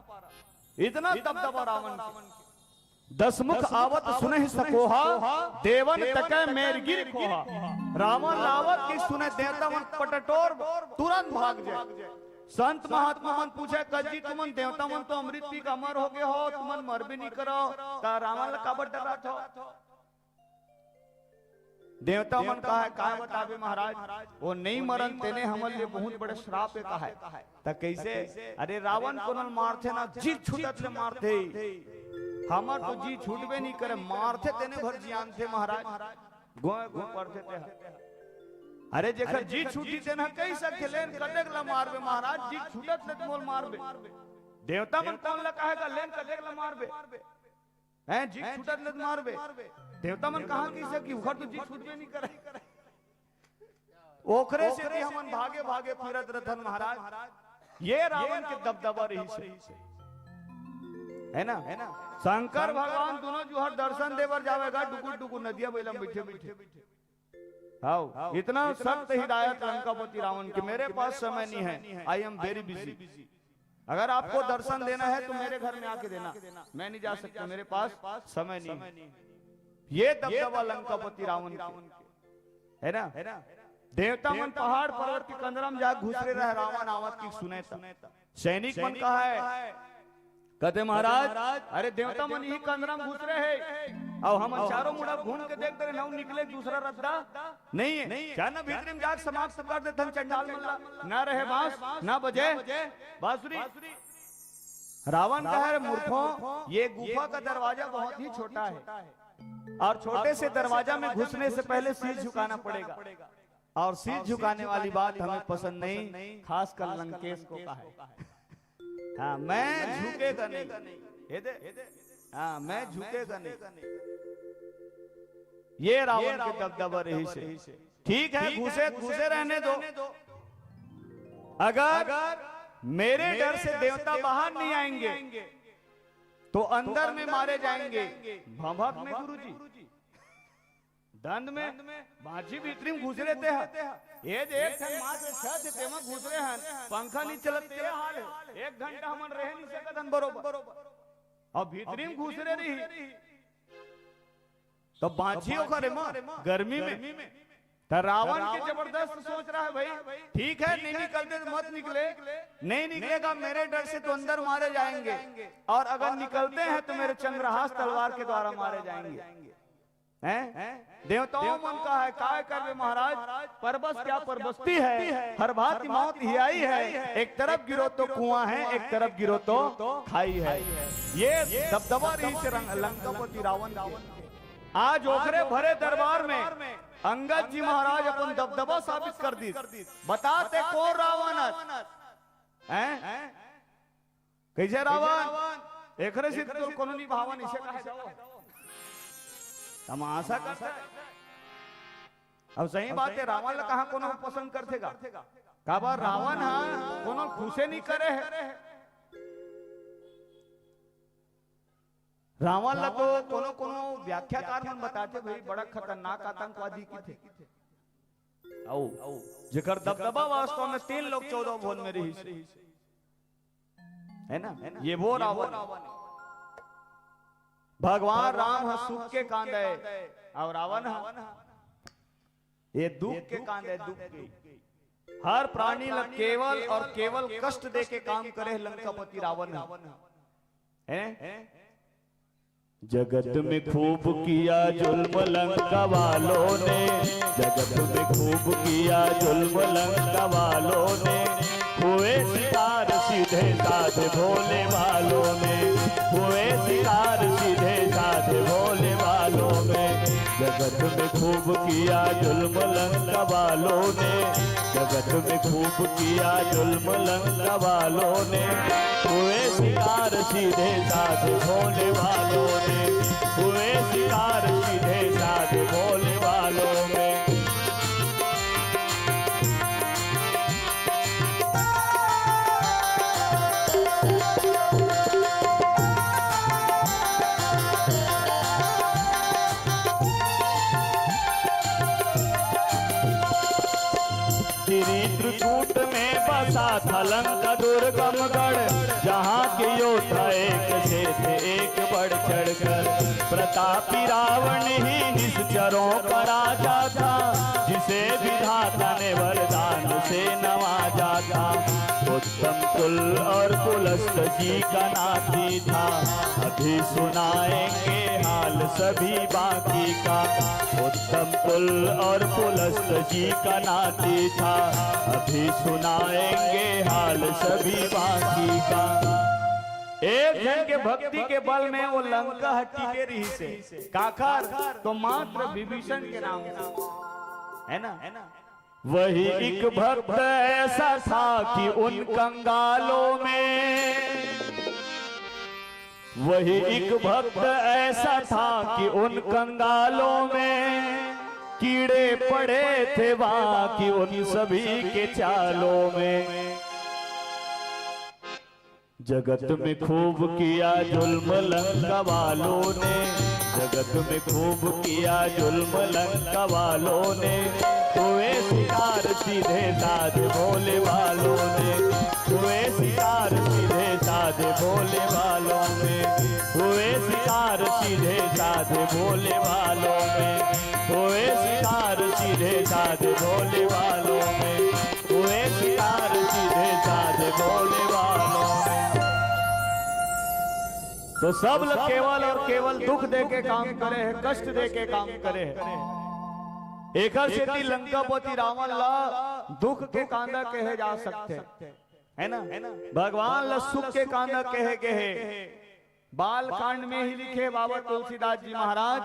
Speaker 1: इतना दबदबा रावण की। 10 मुख आवत सुने सकोहा, देवन तके मेरगिर खोहा। रावण आवत की सुने देवता मन पटटोर तुरंत भाग जाए। संत महात्मा मन पूछे कजी तुमन देवता मन तो अमृत पी का अमर हो गए हो, तुमन मर भी नहीं करो, का रावण काबर डरा था। देवता मन कहा है काय बतावे महाराज, वो नहीं मरन तेने हमल लिए बहुत बड़े श्राप है कहा है। त कैसे? अरे रावण को न मारथे ना जी छूटत ले मारथे, हमर तो जी छूटबे नहीं करे, मारथे तेने भर जियान थे महाराज, गोए गोए पड़थे ते। अरे जेकर जी छूटी तेना कई सके लेन कदेक ला मारबे महाराज, जी छूटत ले मोल मारबे। देवता मन कौन ला कहेगा लेन कदेक ला मारबे हैं, जी छूटत ले मारबे। देवता मन कहा की सकी उखर तो जी छूटबे नहीं करे, ओखरे से भी हमन भागे भागे फिरत रथन महाराज। ये रावण के दबदबा रही से है ना। शंकर भगवान दोनों जो हर दर्शन देवर जावेगा डुकुर डुकुर नदिया बेलम बैठे बैठे। हाँ इतना सख्त हिदायत लंकापति रावण की, मेरे पास समय नहीं है, आई एम वेरी बिजी। अगर आपको दर्शन देना है तो मेरे घर में आके देना, मैं नहीं जा सकता, मेरे पास समय नहीं है। ये दबदबा लंकापति रावण है ना। देवता मन पहाड़ पर्वत की कंदरम जा घुसरे रहे, रावण आवत की सुने था। सैनिक मन कहा है कहते महाराज अरे देवता मन ही कंदरम घुस रहे हैं, और हम चारों मुड़ा घूम के देखते रहे, नौ निकले दूसरा रद्दा नहीं है, क्या ना भीतर में जाके समाप्त कर देते हम चंडाल मल्ला, ना रहे बांस ना बजे बांसुरी। रावण कहा है मूर्खों, ये गुफा का दरवाजा बहुत ही छोटा है, और छोटे से दरवाजा में घुसने से पहले सिर झुकाना पड़ेगा, और सिर झुकाने वाली बात हमें पसंद नहीं, खासकर लंकेश को कहा है। हाँ मैं झुकेगा नहीं, हाँ मैं झुकेगा नहीं। ये रावण के दबदबा रही से। ठीक है घुसे रहने दो, अगर मेरे डर से देवता बाहर नहीं आएंगे तो अंदर में मारे जाएंगे। भंभक में गुरुजी, दंड में बाजी भीतरी में घुस रहते हैं, ये देख छत तेमा घुस रहे हैं, पंखा नहीं चलते हाल है, 1 घंटा हमन रह नहीं सकत बरोबर, और भीतरी में घुस रही तो बाजी ओखरे में गर्मी में। तो रावण के जबरदस्त सोच रहा है भाई ठीक है नहीं निकलते तो मत निकले, नहीं निकलेगा मेरे डर से तो अंदर मारे जाएंगे, और अगर निकलते हैं तो मेरे चंद्रहास तलवार के द्वारा मारे जाएंगे। हैं देवताओं मन का है काय करवे महाराज, परबस क्या परबस्ती है, हर बात की मौत ही आई है, एक तरफ गिरो तो कुआं है, एक तरफ गिरो तो खाई है। ये दबदबा रही से लंकापति रावण आज ओखरे भरे दरबार में अंगद जी महाराज अपन दबदबा साबित कर दी, बताते कौन रावण हैं, कैसे रावण एकरे से तो कोनो नहीं भावन इसे कहा जाओ तमाशा करता है। अब सही बात है रावण ला कहा कोनो पसंद करतेगा, का बार रावण हाँ कोनो खुशे नहीं करे है, रावण ला तो कोनो कोनो व्याख्याकार मन बताते भाई बड़ा खतरनाक आतंकवादी की थे, जेकर दबदबा वास्तव में 3 लोग 14 भुवन में रही है ना। ये वो रावण भगवान राम सुख के कांदे, और रावण ये दुख के कांदे, दुख के हर प्राणी ला केवल और केवल कष्ट दे के काम करे लंकापति रावण है।
Speaker 3: जगत में खूब किया जुल्म लंका वालों ने, जगत में खूब किया जुल्म लंका वालों ने, हुए शिकार सीधे साधे भोले वालों ने, हुए शिकार सीधे साधे भोले वालों में। जगत में खूब किया जुल्म लंका वालों ने, जगत में खूब किया जुल्म लंका वालों ने, हुए शिकार सीधे साधे भोले वालों ने, हुए शिकार सीधे साधे भोले वालों ने। त्रिकूट में बसा था लंका दुर्गम गढ़, जहाँ के योद्धा एक से थे एक बढ़ चढ़कर, प्रतापी रावण ही निश्चरों का राजा था, जिसे विधाता ने वरदान से नवाजा था। उत्तम कुल और कुलस्थ जी का नाती था, अभी सुनाएंगे हाल सभी बाकी का। उत्तम कुल और कुलस्थ जी का नाती था, अभी सुनाएंगे हाल सभी बाकी का।
Speaker 1: एक जन के भक्ति के बल में वो लंका हट्टी के रही से काकर तो मात्र विभीषण के नाम है ना,
Speaker 3: वही एक भक्त ऐसा था कि उन कंगालों में, वही एक भक्त ऐसा था कि उन कंगालों में, कीड़े पड़े थे बाकी उन सभी के चालों में। जगत में खूब किया जुल्म लंका वालों ने, जगत में खूब किया जुल्म लंका वालों ने, हुए शिकार सीधे साधे भोले वालों ने, हुए शिकार सीधे साधे भोले वालों में, हुए शिकार सीधे साधे भोले वालों में, हुए शिकार सीधे साधे भोले वालों में, हुए शिकार सीधे साधे भोले वालों में।
Speaker 1: तो सब लोग केवल और केवल दुख दे के काम करे है, कष्ट दे के काम करे है। एकर से लंकापति रावण ला दुख के कांदा कहे जा सकते है ना, भगवान ला सुख के कांदा कहे गए। बाल कांड में ही लिखे बाबा तुलसीदास जी महाराज,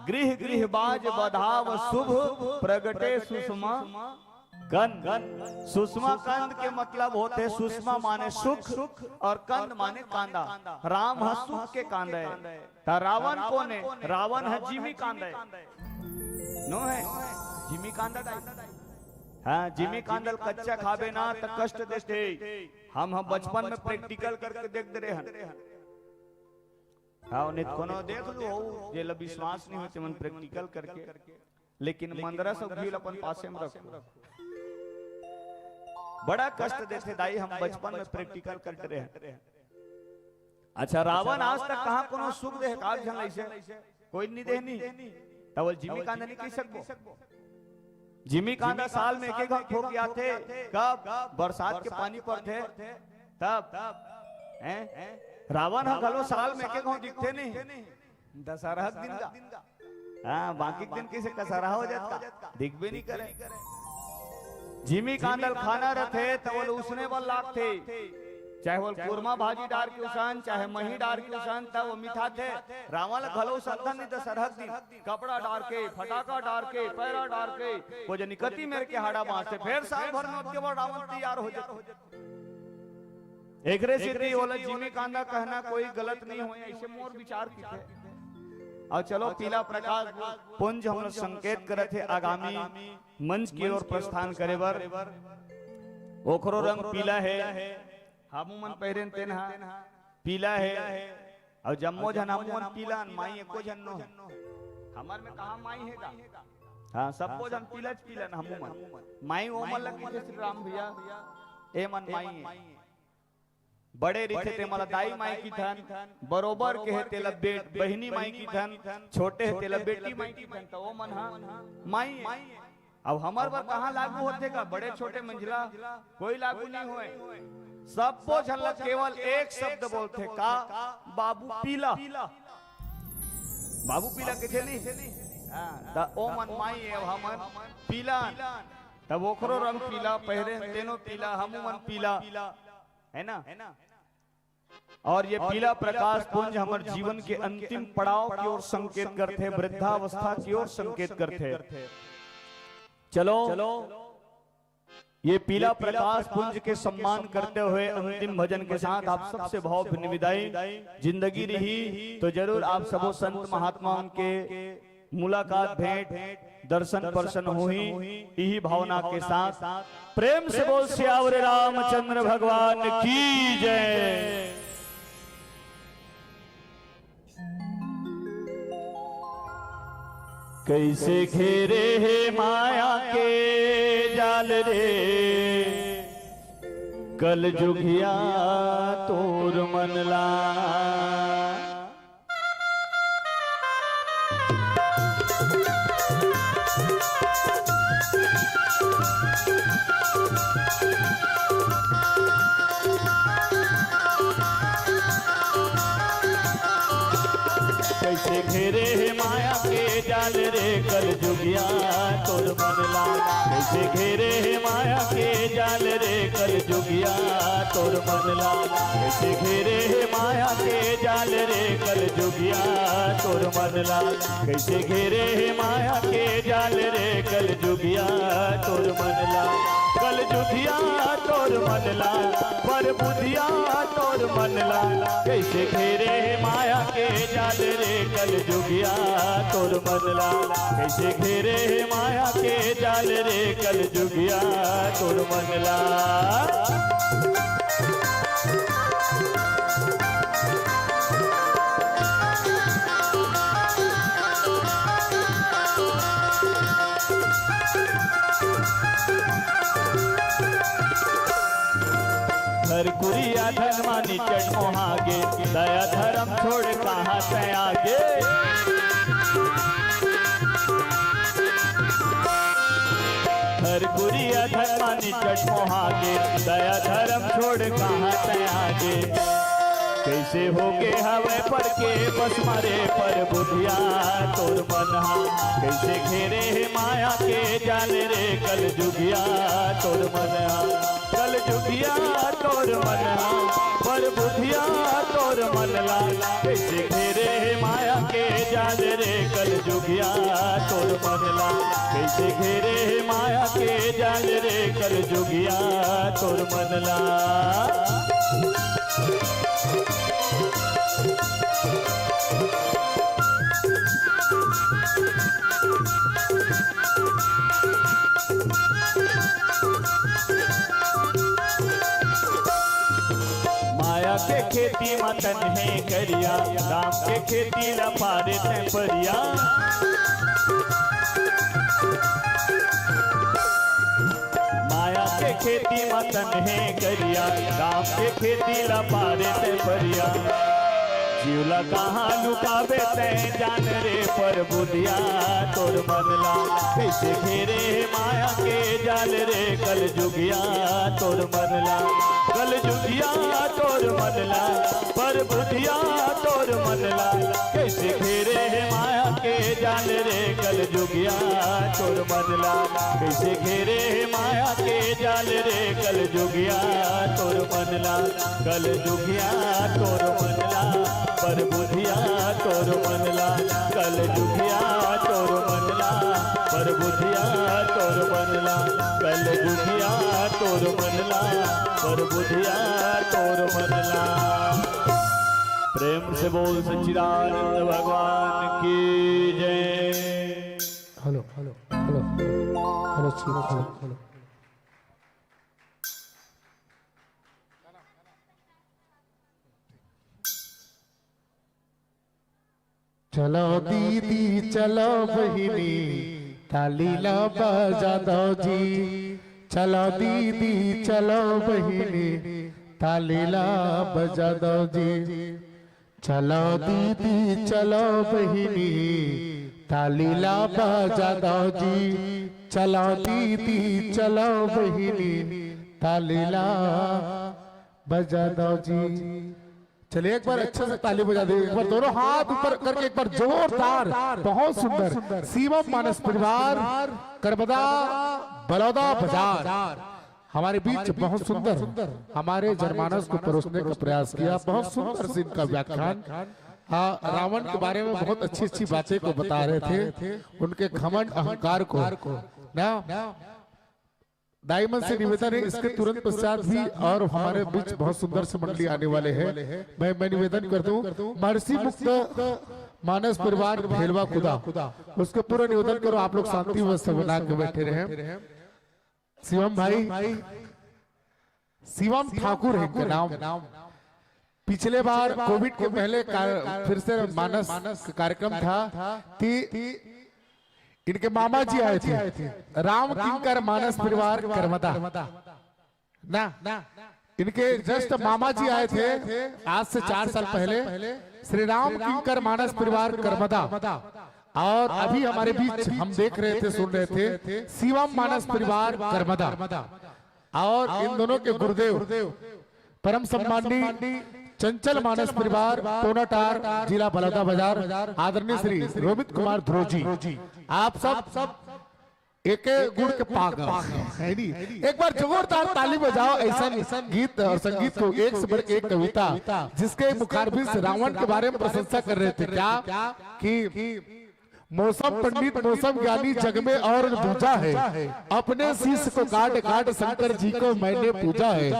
Speaker 1: गृह गृह बाज बधाव शुभ प्रगटे सुषमा कंद। सुषमा कंद के मतलब होते, सुषमा माने सुख और कंद माने कांदा। राम है सुख के कांदा है। रावण कौन है? रावण है जिमी कांदा नो है, जिमी कांदा। हाँ, जिमी कांदल कच्चा खाबे ना तो कष्ट देते। हम बचपन में प्रैक्टिकल करके देख दे रहे हैं। हाँ, नित कोनो देख लो जे ला विश्वास नहीं होते मन प्रैक्टिकल करके, लेकिन मंदरा सब घील अपन पासे में रखो। बड़ा कष्ट देते दाई, हम बचपन में प्रैक्टिकल करते रहे। अच्छा, रावण आज तक कहां कोनो सुख दे काल जन ऐसे कोई नहीं देनी, तब जिमी कांदा नहीं कह सकबो। जिमी कांदा साल में एक एक ठोक गया थे, कब बरसात के पानी पर थे तब हैं। रावण हलो साल में एक एक दिखते नहीं, दशहरा दिन का। हाँ, बाकी दिन किसे कसरा हो जाता, दिख भी नहीं करे। जिमी कांदल खाना रखे तो वो उसने बल लाख थे, चाहे वो कुरमा भाजी डार के उसान, चाहे मही डार के उसान, तब वो मीठा थे। रावण घलो संतन नहीं तो सरहद दिन कपड़ा डार के, फटाका डार के, पैरा डार के, वो जो निकती मेरे के हाड़ा बांधते, फिर साल भर में उसके बाद रावण तैयार हो जाते। एकरे सिद्धि वाला जिमी कांदा कहना कोई गलत नहीं हो, ऐसे मोर विचार की थे। और चलो पीला प्रकाश पुंज हम लोग संकेत करे थे आगामी मंच की ओर प्रस्थान करे बर। ओखरो रंग पीला है, हमूमन पहरेन तेन पीला है, और जम्मो जन हमूमन पीला, माई एको जन नो हमार में कहा माई है का। हाँ, सबको जन पीला पीला हमूमन माई ओमन लग श्री राम भैया ए मन माई है। बड़े रिथे ते मला दाई माई की थन, बरोबर के है तेला बेट बहिनी माई की थन, छोटे है तेला बेटी माई की थन, तो वो मन माई है। अब हमार पर कहाँ लागू होते का? बड़े छोटे मंजिला कोई लागू नहीं हुए। सबको झलक केवल एक शब्द बोलते का, बाबू पीला। बाबू पीला के नहीं, ओ मन माई है हमन पीला, तब ओखरो रंग पीला पहरे, तेनो पीला, हमू मन पीला है ना। और ये पीला प्रकाश पुंज हमारे जीवन के अंतिम पड़ाव की ओर संकेत करते, वृद्धावस्था की ओर संकेत करते। चलो ये पीला प्रकाश पुंज के सम्मान करते हुए अंतिम भजन के साथ आप सबसे भावभीनी विदाई। जिंदगी रही तो जरूर आप सबो संत महात्माओं के मुलाकात भेंट दर्शन पर्शन हुई, यही भावना के साथ प्रेम से बोल सियावर रामचंद्र भगवान की जय। कैसे घेरे है माया के जाल रे, कल जुगिया तोर मनला। कैसे घेरे है माया के जाल रे, कल जुगिया तोर मनला। कैसे घेरे है माया के जाल रे, कल जुगिया तोर मनला। कैसे घेरे है माया के जाल रे, कल जुगिया तोर मनला। कैसे घेरे है माया के जाल रे, कल जुगिया तोर मनला। कल जुगिया तोर मनला, पर बुधिया तोर मनला। कैसे घेरे है माया के जाल रे, कल जुगिया तोर मनला। कैसे घेरे है माया के जाल रे, कल जुगिया तोर मनला। हर कुरिया धर्मानी चढ़ मोहागे, दया धर्म छोड़ कहाँ से आगे। हर कुरिया धर्मानी चढ़ मोहागे, दया धर्म छोड़ कहाँ से आगे। कैसे होगे हवे पर के बस मारे, पर बुधिया तोर मनहा। कैसे घेरे है माया के जाल रे, कल जुगिया तोर मनहा। कल जुगिया तोर मनहा, पर बुधिया तोर मनला। कैसे घेरे है माया के जाल रे, कल जुगिया तोर मनला। कैसे घेरे है माया के जाल रे, कल जुगिया तोर मनला। माया के खेती मतन है करिया, राम के खेती लफारे ते परिया। माया के खेती मतन है करिया, राम के खेती लफारे ते परिया। जीवला कहाँ लुकावे ते जान रे, पर बुधिया तोर मनला। कैसे घेरे माया के जाल रे, कल जुगिया तोर मनला। कल जुगिया तोर मनला, पर बुधिया तोर मनला। कैसे घेरे है माया के जाल रे, कल जुगिया तोर मनला। कैसे घेरे है माया के जाल रे, कल जुगिया तोर मनला। कल जुगिया तोर मनला, पर बुधिया तोर मनला। कल जुगिया तोर मनला, पर बुधिया तोर मनला। कल जुगिया तोर मनला, पर बुधिया तोर मनला। प्रेम से बोल सच्चिदानंद भगवान की जय।
Speaker 2: Hello hello hello hello hello hello. चलो दीदी चलो बहिनी, तालीला बजा दो जी। चलो दीदी चलो बहिनी, तालीला बजा दो जी। चलो दीदी चलो बहिनी, तालीला बजा दो जी। चलो दीदी चलो बहिनी, तालीला बजा दो जी। चलिए एक बार अच्छे से ताली बजा दे, एक बार दोनों हाथ ऊपर करके एक बार जोरदार। बहुत सुंदर शिवम मानस परिवार करबदा बलौदा बाजार हमारे बीच बहुत सुंदर हमारे जनमानस को परोसने का प्रयास किया। बहुत सुंदर से इनका व्याख्यान रावण के बारे में बहुत अच्छी अच्छी बातें को बता रहे थे, उनके घमंड अहंकार को ना। डायमंड से निवेदन है इसके तुरंत पश्चात भी और हमारे बीच बहुत सुंदर से मंडली आने वाले हैं। मैं निवेदन कर दूं महर्षि मुक्त मानस परिवार भेलवा खुदा, उसके पूरा निवेदन करो आप लोग शांति व्यवस्था बना के बैठे रहे। शिवम भाई, शिवम ठाकुर है इनका नाम। पिछले बार कोविड के पहले फिर से मानस कार्यक्रम था इनके मामा जी आए थे, राम किंकर मानस परिवार करमदा ना। इनके जस्ट मामा जी आए थे आज से 4 साल पहले, श्री राम किंकर मानस परिवार करमदा। और अभी हमारे बीच हम देख रहे थे, सुन रहे थे शिवम मानस परिवार करमदा। और इन दोनों के गुरुदेव परम सम्माननीय चंचल मानस परिवार टोनाटार जिला बलौदा बाजार आदरणीय श्री रोमित कुमार ध्रुव जी, आप सब एक गुड़ के पाग है नी। एक बार जोरदार ताली बजाओ ऐसा गीत और संगीत को, एक से बढ़ एक कविता जिसके मुखारबिन से रावण के बारे में प्रशंसा कर रहे थे। क्या कि मौसम पंडित मौसम ज्ञानी जग में और दूजा है, अपने शीश को काट काट शंकर जी को मैंने पूजा है।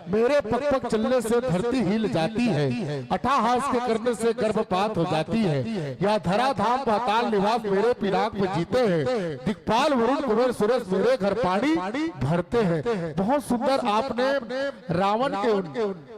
Speaker 2: मेरे पग पग चलने से धरती हिल जाती है, अट्ठहास के करने से गर्भपात हो जाती है। या धरा धाम पाताल निवास मेरे पिराग में जीते हैं, दिक्पाल वरुण कुबेर सुरेश मेरे घर पानी भरते हैं। बहुत सुंदर आपने रावण के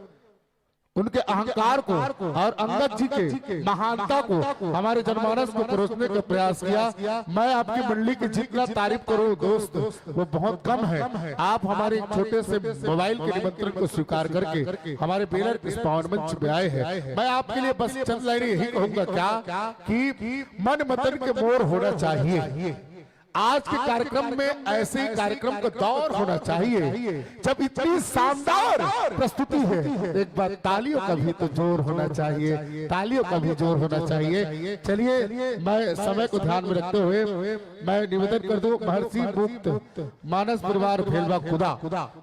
Speaker 2: उनके अहंकार को और अंगद जी के महानता को हमारे जनमानस को परोसने का प्रयास किया। मैं आपकी मंडली की जितना तारीफ करूं दोस्त वो बहुत कम है। आप हमारे छोटे से मोबाइल के निमंत्रण को स्वीकार करके हमारे बेलर इस पावन मंच में आए हैं। मैं आपके लिए बस चंद लाइनें यही कहूंगा क्या कि मन मतन के मोर होना चाहिए। आज के कार्यक्रम में ऐसे कार्यक्रम का दौर होना चाहिए जब इतनी शानदार प्रस्तुति है। एक बार तालियों का भी तो जोर होना चाहिए, तालियों का भी जोर होना चाहिए। चलिए मैं समय को ध्यान में रखते हुए मैं निवेदन कर दूं महर्षि मुक्त मानस परिवार भेलवा खुदा,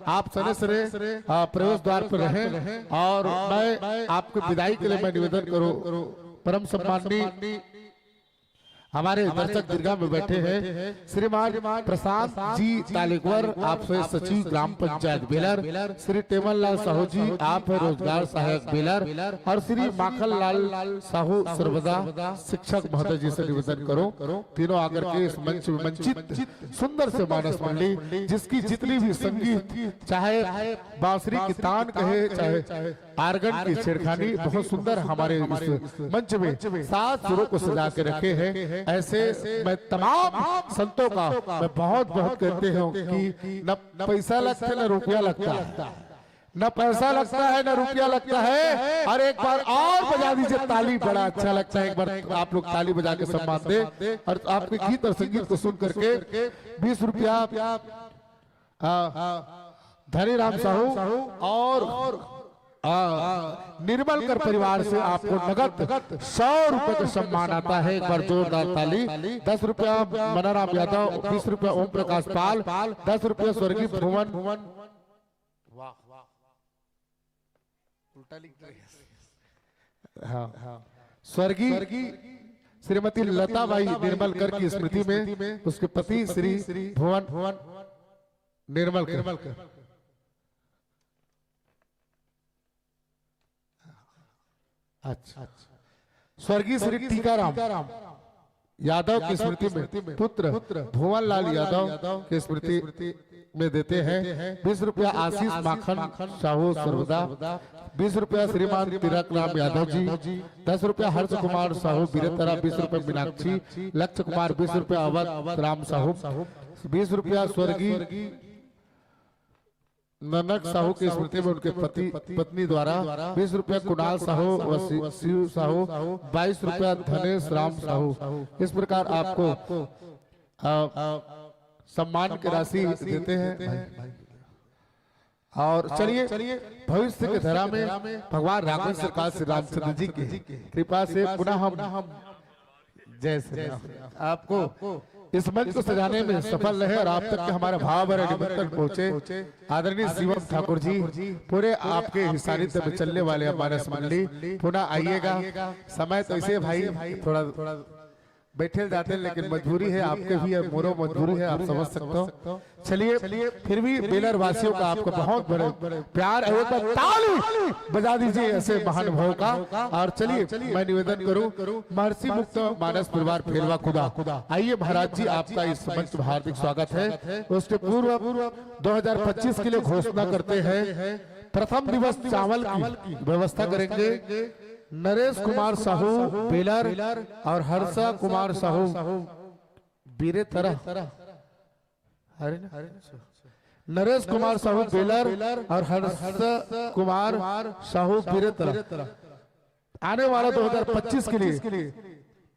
Speaker 2: आप सने सने प्रवेश द्वार पर रहें। और मैं आपको विदाई के लिए मैं निवेदन करूं परम सम्माननीय हमारे दर्शक दीर्घा में बैठे हैं श्रीमान प्रशांत जी तालेकवर, आप सचिव ग्राम पंचायत बेलर, श्री टेमल लाल साहू जी आप है रोजगार सहायक बेलर, और श्री माखन लाल साहू सर्वदा शिक्षक महोदय जी से निवेदन करो तीनों आकर के इस मंच में मंचित सुंदर से मानस मंडली जिसकी जितनी भी संगीत चाहे बांसुरी की तान कहे चाहे आर्गन की छेड़खानी बहुत सुंदर हमारे इस मंच में 7 सुरों को सजा के रखे हैं। ऐसे मैं तमाम संतों का मैं बहुत बहुत कहते हैं कि न पैसा लगता है न रुपया लगता है, न पैसा लगता है न रुपया लगता है। और एक बार और बजा दीजिए ताली, बड़ा अच्छा लगता है। एक बार आप लोग ताली बजा के सम्मान दे और आपके गीत और संगीत को सुन करके 20 रुपया धनी राम साहू और निर्मल कर परिवार से आपको नगद 100 रुपए का सम्मान आता है। एक बार जोरदार ताली। 10 रुपया मनाराम यादव, 20 रुपया ओम प्रकाश पाल, 10 रुपया स्वर्गीय भुवन स्वर्गीय श्रीमती लता बाई निर्मलकर की स्मृति में उसके पति श्री भुवन निर्मलकर। अच्छा, स्वर्गीय श्री टीकाराम यादव की स्मृति में पुत्र भुवन लाल यादव की स्मृति में देते हैं 20 रुपया आशीष माखन साहू सर्वदा, 20 रुपया श्रीमान तिलक राम यादव जी, 10 रुपया हर्ष कुमार साहू बीरतरा, 20 रुपया मीनाक्षी लक्ष्य कुमार, 20 रुपया अवध राम साहू, 20 रुपया स्वर्गीय ननक साहू की स्मृति में उनके पत्नी द्वारा, 20 रुपया कुणाल साहू व शिव साहू, 22 रुपया धनेश राम साहू। इस प्रकार आपको सम्मान की राशि देते हैं। और चलिए भविष्य की धरा में भगवान राघव सरकार श्री रामचंद्र जी की कृपा से पुनः हम जय श्री राम आपको इस मंच को सजाने में सफल रहे और आप तक के हमारा भाव और निमंत्रण पहुंचे। आदरणीय शिवम ठाकुर जी, पूरे आपके सानिध्य में चलने वाले मानस मंडली पुनः आइएगा। समय तो ऐसे भाई थोड़ा बैठे जाते हैं, लेकिन मजबूरी है आपके भी और मोरो मजबूरी है, आप समझ सकते हो। चलिए फिर भी बेलर वासियों का आपको बहुत बड़े प्यार है, एक बार ताली बजा दीजिए ऐसे महानुभाव का। और चलिए मैं निवेदन करूं महर्षि मुक्त मानस परिवार फेलवा खुदा, आइए महाराज जी आपका इस मंच में हार्दिक स्वागत है। उसके पूर्व 2025 के लिए घोषणा करते हैं, प्रथम दिवस चावल की व्यवस्था करेंगे। नरेश कुमार साहू बेलर और हर्षा कुमार साहू बीरे तरह, नरेश कुमार साहू बेलर और हर्षा कुमार साहू बीरे तरह आने वाला 2025 के लिए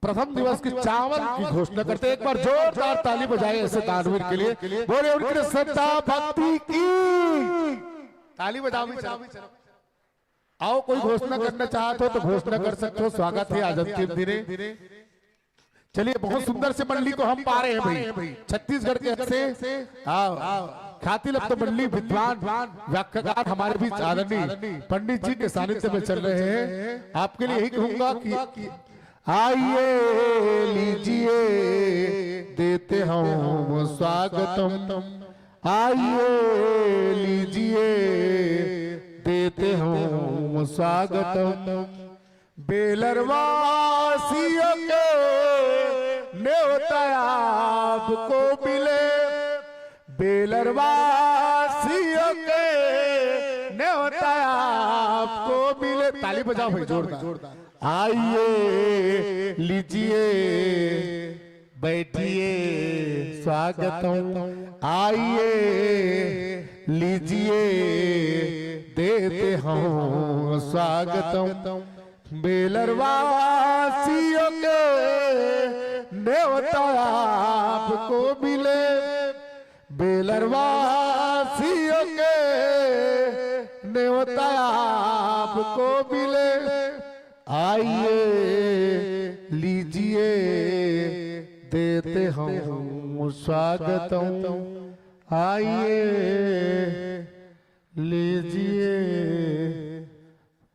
Speaker 2: प्रथम दिवस की चावल की घोषणा करते हैं। एक बार जोरदार ताली बजाए ऐसे दानवीर के लिए, बोले उनके श्रद्धा भक्ति की ताली बजाओ। आओ कोई घोषणा करना चाहते हो तो घोषणा कर सकते हो, स्वागत है आज अंतिम दिने। चलिए बहुत सुंदर से मंडली को हम पा रहे हैं भाई, छत्तीसगढ़ के से ख्याति लब्ध मंडली विद्वान व्याख्याकार हमारे बीच आदरणीय पंडित जी के सानिध्य में चल रहे हैं। आपके लिए यही कहूंगा कि आइए लीजिए देते हम स्वागतम, आइए लीजिए देते हम स्वागतम। बेलर वासियों के न्योता आपको मिले, बेलर वासियों के न्योता आपको मिले। ताली बजाओ भाई जोरदार। आइए लीजिए बैठिए स्वागतम, आइए लीजिए देते हम स्वागतम। बेलर वासियों के न्योता आपको मिले, बेलर वासियों के न्योता आपको मिले। आइए लीजिए देते हम स्वागतम, आइए लीजिए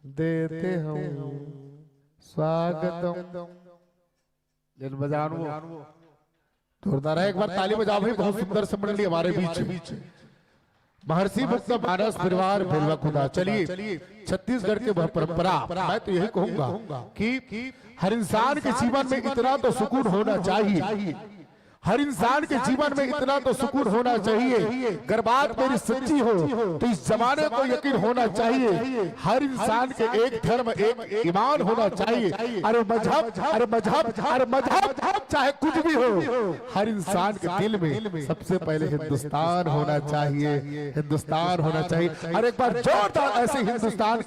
Speaker 2: देते हम स्वागतम। जन बजानो जोरदार है, एक बार ताली बजाओ भाई। बहुत सुंदर से मंडली हमारे बीच महर्षि मुक्त मानस परिवार फेलवा खुदा। चलिए छत्तीसगढ़ के परंपरा मैं तो यही कहूंगा कि हर इंसान के जीवन में इतना तो सुकून होना चाहिए, हर इंसान के जीवन में इतना तो सुकून होना चाहिए। अगर बात मेरी सच्ची हो तो इस जमाने को यकीन होना चाहिए, हर इंसान के एक धर्म एक ईमान होना चाहिए। अरे मजहब चाहे कुछ भी हो, हर इंसान के दिल में सबसे पहले हिंदुस्तान होना चाहिए, हिंदुस्तान होना चाहिए। और एक बार जोरदार ऐसे हिंदुस्तान